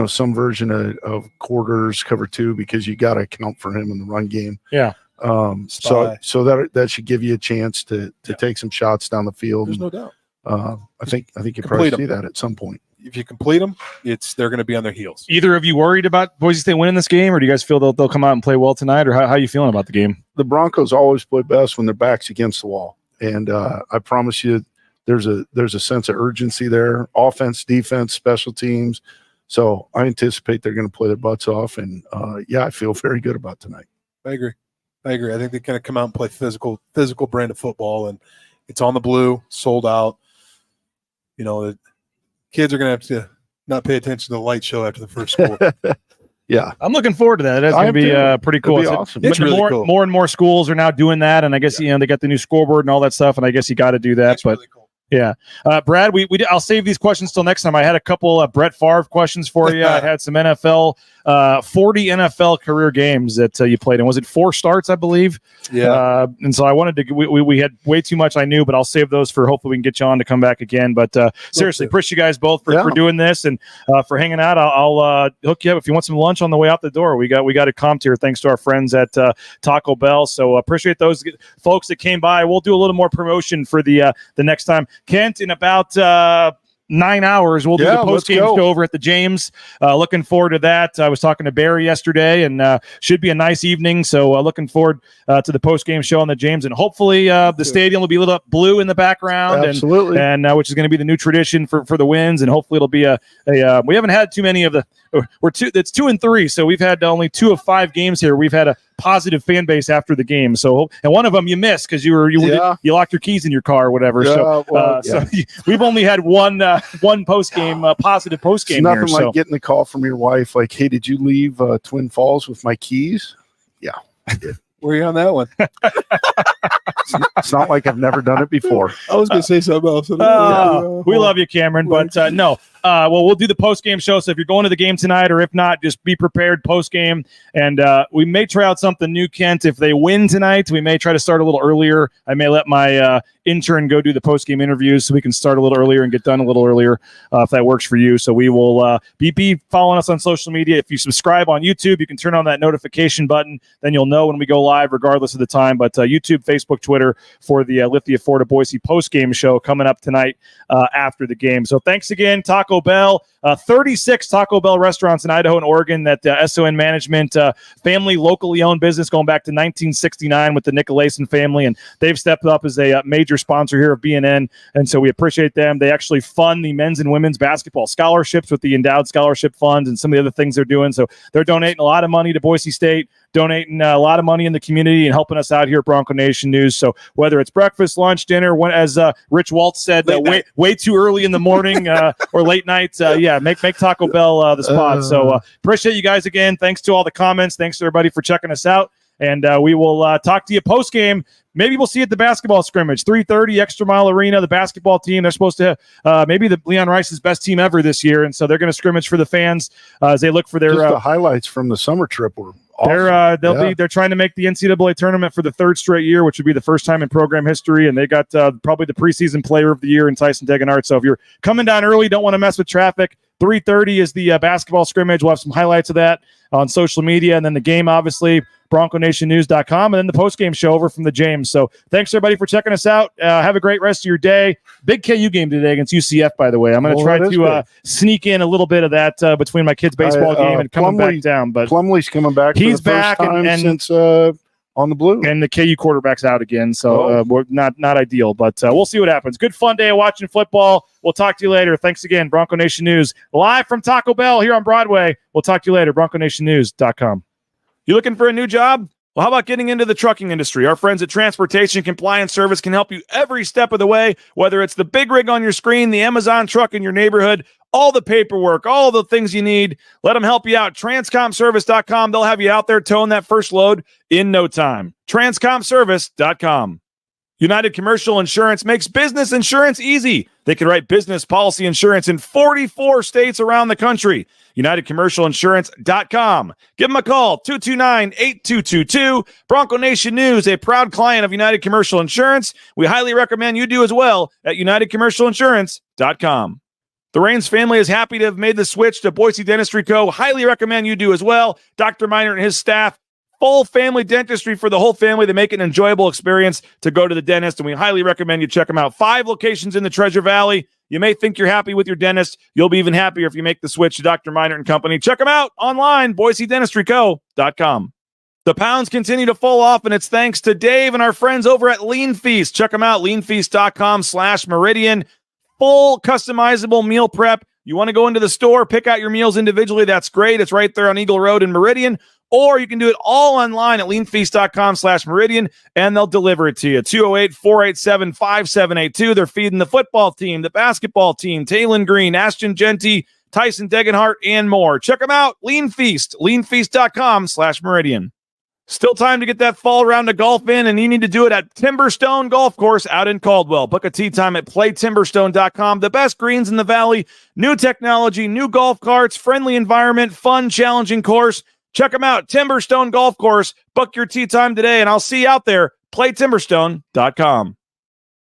Some version of quarters, cover 2, because you got to account for him in the run game. Yeah. So that should give you a chance to take some shots down the field. There's no doubt. I think you probably see that at some point. If you complete them, they're going to be on their heels. Either of you worried about Boise State winning this game, or do you guys feel they'll come out and play well tonight, or how are you feeling about the game? The Broncos always play best when their back's against the wall, and I promise you, there's a sense of urgency there. Offense, defense, special teams. So I anticipate they're going to play their butts off, and I feel very good about tonight. I agree. I think they're going to come out and play physical brand of football, and it's on the blue, sold out. The kids are going to have to not pay attention to the light show after the first score. Yeah, I'm looking forward to that. That's going to be pretty cool. It'll be awesome. It's really cool. More and more schools are now doing that, and I guess they got the new scoreboard and all that stuff, and I guess you got to do that. It's but really cool. Yeah. Brad, I'll save these questions till next time. I had a couple Brett Favre questions for you. I had some NFL, 40 NFL career games that you played in. Was it 4 starts, I believe? Yeah. And so I wanted to, we had way too much I knew, but I'll save those for hopefully we can get you on to come back again. But seriously, appreciate you guys both for doing this and for hanging out. I'll hook you up if you want some lunch on the way out the door. We got a comp here thanks to our friends at Taco Bell. So appreciate those folks that came by. We'll do a little more promotion for the next time. Kent, in about 9 hours, we'll do the post-game show over at the James. Looking forward to that. I was talking to Barry yesterday, and should be a nice evening. So looking forward to the post-game show on the James, and hopefully the stadium will be lit up blue in the background. Absolutely. And which is going to be the new tradition for the wins, and hopefully it'll be we haven't had too many of the. It's 2 and 3, so we've had only 2 of 5 games here. We've had a positive fan base after the game. So, and one of them you missed because you locked your keys in your car or whatever. So we've only had one post game positive post game. It's nothing like getting the call from your wife, like, "Hey, did you leave Twin Falls with my keys?" Yeah, I did. Where are you on that one? It's not like I've never done it before. I was going to say something else. We love you, Cameron, but no. Well, we'll do the post-game show, so if you're going to the game tonight, or if not, just be prepared post-game, and we may try out something new, Kent. If they win tonight, we may try to start a little earlier. I may let my intern go do the post-game interviews so we can start a little earlier and get done a little earlier if that works for you. So we will be following us on social media. If you subscribe on YouTube, you can turn on that notification button. Then you'll know when we go live regardless of the time. But YouTube, Facebook, Twitter for the Lithia Florida Boise post-game show coming up tonight after the game. So thanks again, Taco Bell. 36 Taco Bell restaurants in Idaho and Oregon that SON Management, family, locally owned business going back to 1969 with the Nicolason family, and they've stepped up as a major sponsor here of BNN, and so we appreciate them. They actually fund the men's and women's basketball scholarships with the Endowed Scholarship Fund and some of the other things they're doing, so they're donating a lot of money to Boise State, donating a lot of money in the community and helping us out here at Bronco Nation News. So whether it's breakfast, lunch, dinner, as Rich Waltz said, way too early in the morning or late night, make Taco Bell the spot. So appreciate you guys again. Thanks to all the comments. Thanks to everybody for checking us out. And we will talk to you post-game. Maybe we'll see you at the basketball scrimmage, 3:30, Extra Mile Arena. The basketball team, they're supposed to maybe the Leon Rice's best team ever this year, and so they're going to scrimmage for the fans as they look for their the highlights from the summer trip were awesome. They're trying to make the NCAA tournament for the 3rd straight year, which would be the first time in program history, and they got probably the preseason player of the year in Tyson Degenhardt. So if you're coming down early, don't want to mess with traffic, 3:30 is the basketball scrimmage. We'll have some highlights of that on social media, and then the game, obviously, BroncoNationNews.com, and then the post-game show over from the James. So thanks, everybody, for checking us out. Have a great rest of your day. Big KU game today against UCF, by the way. I'm going to try to sneak in a little bit of that between my kids' baseball game and coming back down. But Plumlee's coming back. He's for the back first time and since on the blue, and the KU quarterback's out again. So we're not ideal, but we'll see what happens. Good fun day of watching football. We'll talk to you later. Thanks again, Bronco Nation News, live from Taco Bell here on Broadway. We'll talk to you later, BroncoNationNews.com. You looking for a new job? Well, how about getting into the trucking industry? Our friends at Transportation Compliance Service can help you every step of the way, whether it's the big rig on your screen, the Amazon truck in your neighborhood, all the paperwork, all the things you need. Let them help you out. TranscomService.com. They'll have you out there towing that first load in no time. TranscomService.com. United Commercial Insurance makes business insurance easy. They can write business policy insurance in 44 states around the country. UnitedCommercialInsurance.com. Give them a call, 229-8222. Bronco Nation News, a proud client of United Commercial Insurance. We highly recommend you do as well at UnitedCommercialInsurance.com. The Raines family is happy to have made the switch to Boise Dentistry Co. Highly recommend you do as well. Dr. Miner and his staff, full family dentistry for the whole family. They make it an enjoyable experience to go to the dentist, and we highly recommend you check them out. 5 locations in the Treasure Valley. You may think you're happy with your dentist. You'll be even happier if you make the switch to Dr. Miner and Company. Check them out online, BoiseDentistryCo.com. The pounds continue to fall off, and it's thanks to Dave and our friends over at Lean Feast. Check them out, leanfeast.com/Meridian. Full customizable meal prep. You want to go into the store, pick out your meals individually. That's great. It's right there on Eagle Road in Meridian. Or you can do it all online at leanfeast.com/Meridian, and they'll deliver it to you. 208-487-5782. They're feeding the football team, the basketball team, Taylon Green, Ashton Genty, Tyson Degenhardt, and more. Check them out. Lean Feast, leanfeast.com/Meridian. Still time to get that fall round of golf in, and you need to do it at Timberstone Golf Course out in Caldwell. Book a tee time at playtimberstone.com. The best greens in the valley, new technology, new golf carts, friendly environment, fun, challenging course. Check them out, Timberstone Golf Course. Book your tee time today, and I'll see you out there. Playtimberstone.com.